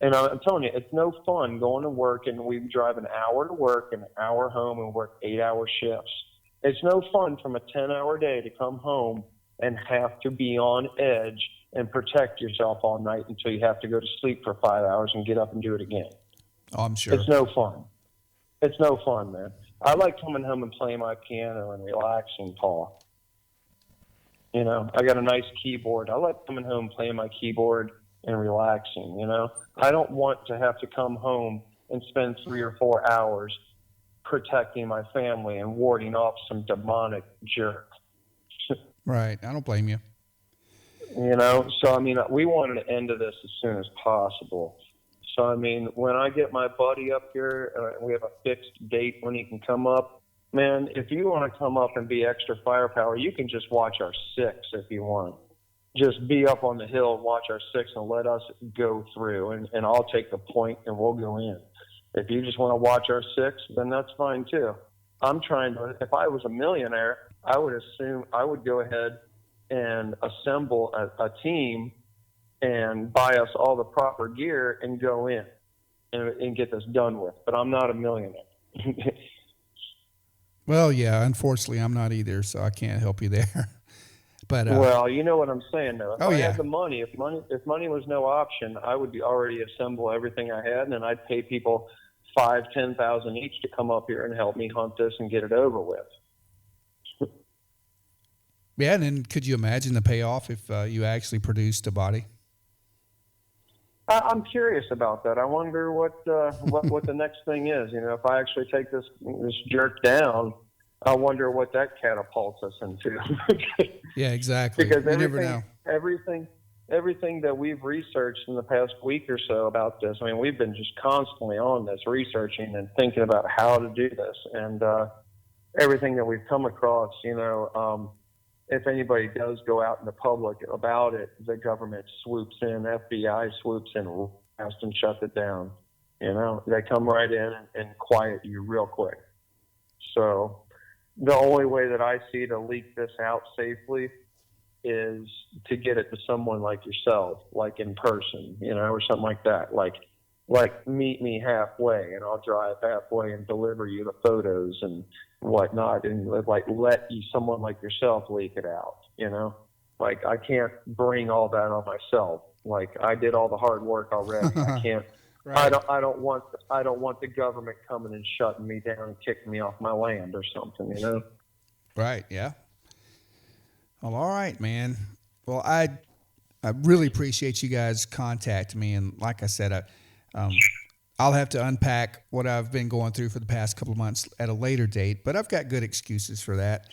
And I'm telling you, it's no fun going to work and we drive an hour to work and an hour home and work 8-hour shifts. It's no fun from a 10-hour day to come home and have to be on edge and protect yourself all night until you have to go to sleep for 5 hours and get up and do it again. Oh, I'm sure. It's no fun. It's no fun, man. I like coming home and playing my piano and relaxing, Paul. You know, I got a nice keyboard. I like coming home, playing my keyboard, and relaxing, you know. I don't want to have to come home and spend 3 or 4 hours protecting my family and warding off some demonic jerk. Right. I don't blame you. You know, so, I mean, we wanted an end to this as soon as possible. So, I mean, when I get my buddy up here, we have a fixed date when he can come up. Man, if you want to come up and be extra firepower, you can just watch our 6 if you want. Just be up on the hill and watch our 6 and let us go through, and I'll take the point and we'll go in. If you just want to watch our 6, then that's fine too. I'm trying to, if I was a millionaire, I would assume I would go ahead and assemble a team and buy us all the proper gear and go in and get this done with. But I'm not a millionaire. Well, yeah, unfortunately, I'm not either, so I can't help you there. But well, you know what I'm saying, though. If I yeah. had the money, if money was no option, I would already assemble everything I had, and then I'd pay people $5,000-$10,000 each to come up here and help me hunt this and get it over with. Yeah, and then could you imagine the payoff if you actually produced a body? I'm curious about that. I wonder what the next thing is. You know, if I actually take this jerk down, I wonder what that catapults us into. Yeah, exactly. Because you never know. Everything that we've researched in the past week or so about this, I mean, we've been just constantly on this, researching and thinking about how to do this. And everything that we've come across, you know, if anybody does go out in the public about it, the government swoops in, FBI swoops in and shuts it down. You know, they come right in and quiet you real quick. So the only way that I see to leak this out safely is to get it to someone like yourself, like in person, you know, or something like that. Like meet me halfway and I'll drive halfway and deliver you the photos and whatnot, and like let someone like yourself leak it out, you know. Like I can't bring all that on myself. Like I did all the hard work already. I can't. Right. I don't want the government coming and shutting me down and kicking me off my land or something, you know. Right. Yeah. Well, all right, man. Well, I really appreciate you guys contacting me, and like I said, um, I'll have to unpack what I've been going through for the past couple of months at a later date, but I've got good excuses for that.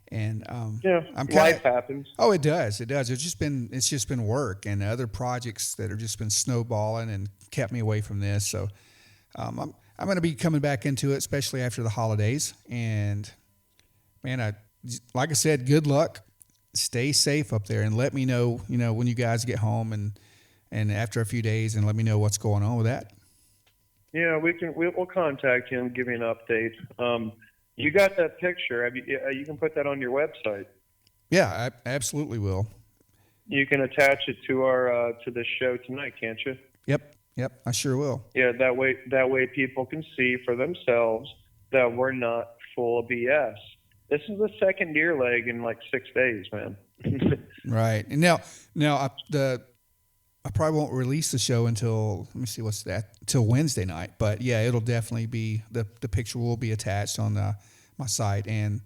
And Yeah, I'm life happens. Oh, it does. It does. It's just been work and other projects that have just been snowballing and kept me away from this. So I'm going to be coming back into it, especially after the holidays. And man, like I said, good luck. Stay safe up there, and let me know, when you guys get home and after a few days, and let me know what's going on with that. Yeah, we'll contact you and give you an update. You got that picture? You can put that on your website. Yeah, I absolutely will. You can attach it to our to this show tonight, can't you? Yep, I sure will. Yeah, that way people can see for themselves that we're not full of BS. This is the second deer leg in like 6 days, man. Right. And now I probably won't release the show until, let me see, till Wednesday night. But yeah, it'll definitely be, the picture will be attached on my site and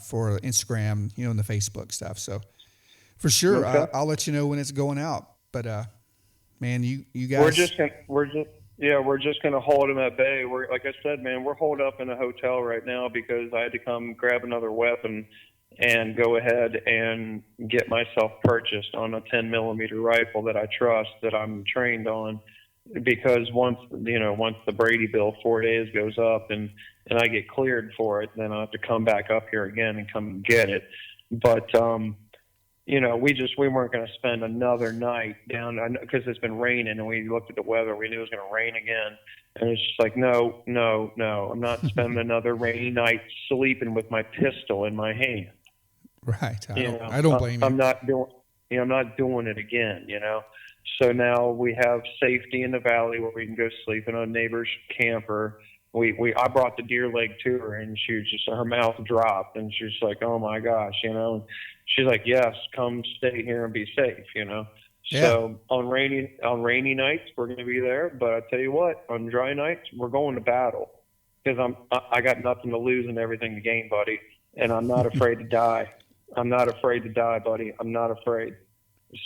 for Instagram, and the Facebook stuff. So for sure, Okay. I'll let you know when it's going out. But man, you guys, we're just gonna hold them at bay. We're, like I said, man, we're holed up in a hotel right now because I had to come grab another weapon and go ahead and get myself purchased on a 10mm rifle that I trust, that I'm trained on. Because once the Brady bill 4 days goes up and I get cleared for it, then I have to come back up here again and come and get it. But we weren't going to spend another night down, because it's been raining, and we looked at the weather. We knew it was going to rain again, and it's just like, no, I'm not spending another rainy night sleeping with my pistol in my hand. Right. I don't blame you. I'm not doing it again. So now we have safety in the valley where we can go sleep in a neighbor's camper. I brought the deer leg to her, and she was just, her mouth dropped, and she was like, oh my gosh, she's like, yes, come stay here and be safe, Yeah. So on rainy nights, we're going to be there. But I tell you what, on dry nights, we're going to battle, because I got nothing to lose and everything to gain, buddy. And I'm not afraid to die. I'm not afraid to die, buddy. I'm not afraid.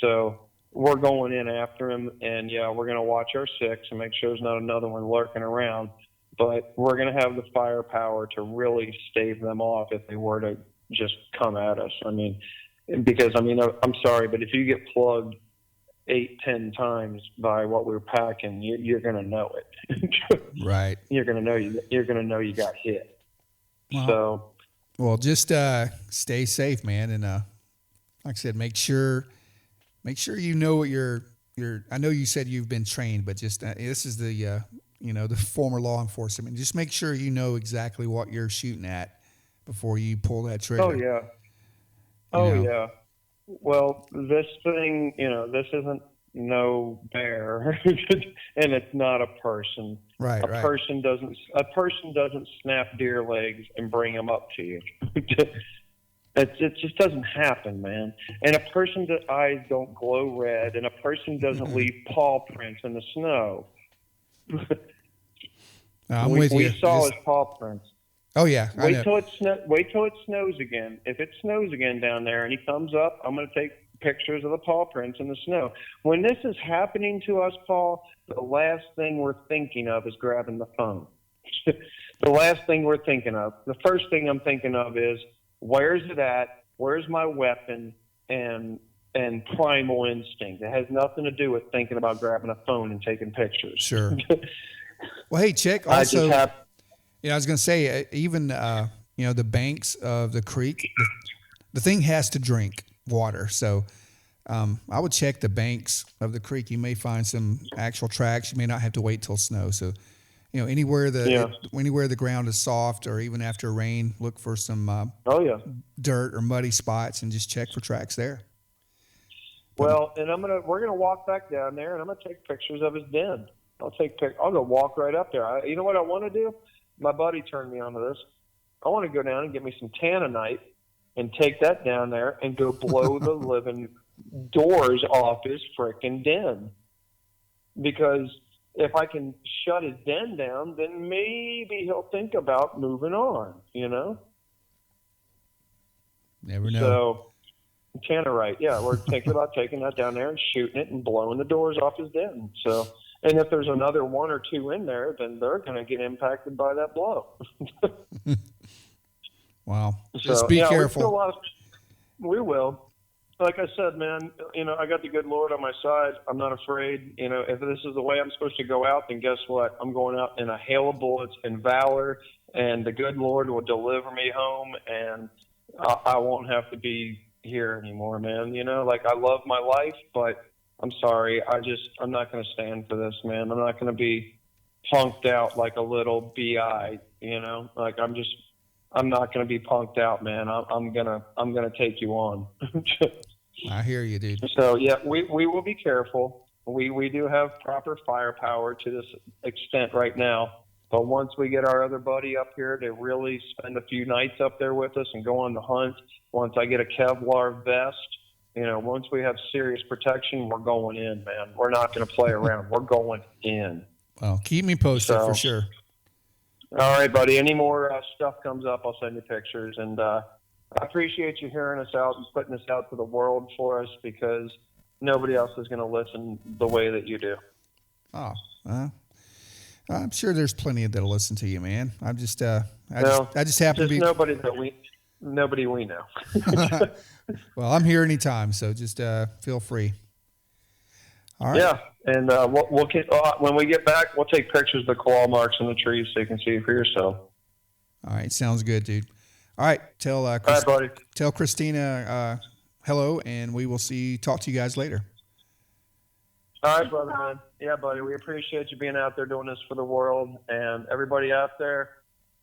So we're going in after him, and yeah, we're going to watch our six and make sure there's not another one lurking around. But we're going to have the firepower to really stave them off if they were to just come at us. Because I'm sorry, but if you get plugged 8-10 times by what we're packing, you're going to know it. Right. You're going to know you got hit. Well, just stay safe, man, and like I said, make sure you know what you're. I know you said you've been trained, but just this is the the former law enforcement. Just make sure you know exactly what you're shooting at before you pull that trigger. Oh yeah. Well, this thing, this isn't no bear, and it's not a person. Right. A person doesn't snap deer legs and bring them up to you. It just doesn't happen, man. And a person's eyes don't glow red, and a person doesn't leave paw prints in the snow. We saw his paw prints. Oh yeah. Wait till it snows again. If it snows again down there and he comes up, I'm going to take pictures of the paw prints in the snow. When this is happening to us, Paul, the last thing we're thinking of is grabbing the phone. The last thing we're thinking of. The first thing I'm thinking of is, where's it at? Where's my weapon? And primal instinct. It has nothing to do with thinking about grabbing a phone and taking pictures. Sure. Well, hey, Chick. Also, I was going to say, even the banks of the creek, the thing has to drink water. So I would check the banks of the creek. You may find some actual tracks. You may not have to wait till snow. So anywhere the ground is soft, or even after rain, look for some dirt or muddy spots and just check for tracks there. Well, and we're gonna walk back down there, and I'm gonna take pictures of his den. I'll go walk right up there. You know what I want to do? My buddy turned me onto this. I want to go down and get me some tanninite and take that down there and go blow the living doors off his frickin' den. Because if I can shut his den down, then maybe he'll think about moving on, Never know. So, Tannerite. Yeah, we're thinking about taking that down there and shooting it and blowing the doors off his den. So, and if there's another one or two in there, then they're going to get impacted by that blow. Wow. Just be careful. We will. Like I said, man, I got the good Lord on my side. I'm not afraid. If this is the way I'm supposed to go out, then guess what? I'm going out in a hail of bullets and valor, and the good Lord will deliver me home, and I won't have to be here anymore, man. I love my life, but I'm sorry. I'm not going to stand for this, man. I'm not going to be punked out like a little BI, I'm not going to be punked out, man. I'm gonna take you on. I hear you, dude. So yeah, we will be careful. We do have proper firepower to this extent right now, but once we get our other buddy up here to really spend a few nights up there with us and go on the hunt, once I get a Kevlar vest, once we have serious protection, we're going in, man. We're not going to play around. We're going in. Well, keep me posted for sure. All right, buddy. Any more stuff comes up, I'll send you pictures. And I appreciate you hearing us out and putting this out to the world for us, because nobody else is going to listen the way that you do. Oh, I'm sure there's plenty that'll listen to you, man. I just happen to be nobody we know. Well, I'm here anytime, so just feel free. All right. Yeah, and we'll get, when we get back, we'll take pictures of the claw marks in the trees so you can see it for yourself. All right, sounds good, dude. All right, tell buddy. Tell Christina hello, and we will talk to you guys later. All right, brother, man. Yeah, buddy, we appreciate you being out there doing this for the world, and everybody out there,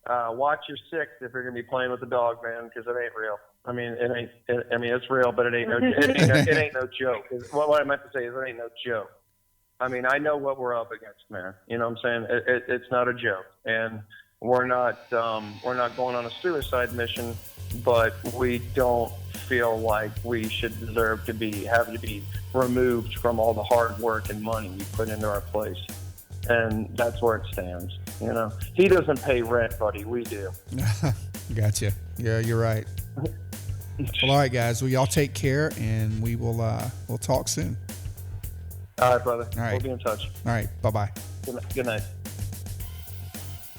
watch your six if you're gonna be playing with the dog, man, because it ain't real. It's real, but it ain't no joke. What I meant to say is it ain't no joke. I know what we're up against, man. You know what I'm saying? It's not a joke, and we're not going on a suicide mission, but we don't feel like we should deserve have to be removed from all the hard work and money we put into our place, and that's where it stands. He doesn't pay rent, buddy. We do. Gotcha. Yeah, you're right. Well, all right, guys. Well, y'all take care, and we'll talk soon. All right, brother. All right. We'll be in touch. All right. Bye-bye. Good night.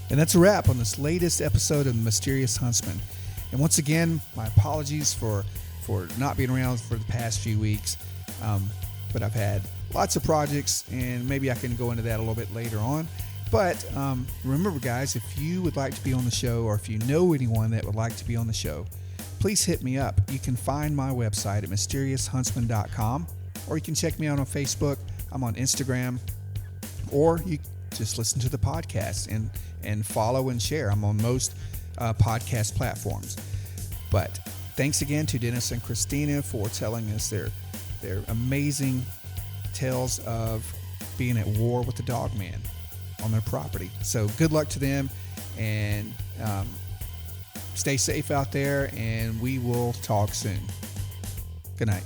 And that's a wrap on this latest episode of The Mysterious Huntsman. And once again, my apologies for not being around for the past few weeks. But I've had lots of projects, and maybe I can go into that a little bit later on. But remember, guys, if you would like to be on the show, or if you know anyone that would like to be on the show, please hit me up. You can find my website at mysterioushuntsman.com, or you can check me out on Facebook. I'm on Instagram, or you just listen to the podcast and follow and share. I'm on most podcast platforms. But thanks again to Dennis and Christina for telling us their amazing tales of being at war with the Dogman on their property. So good luck to them, and stay safe out there, and we will talk soon. Good night.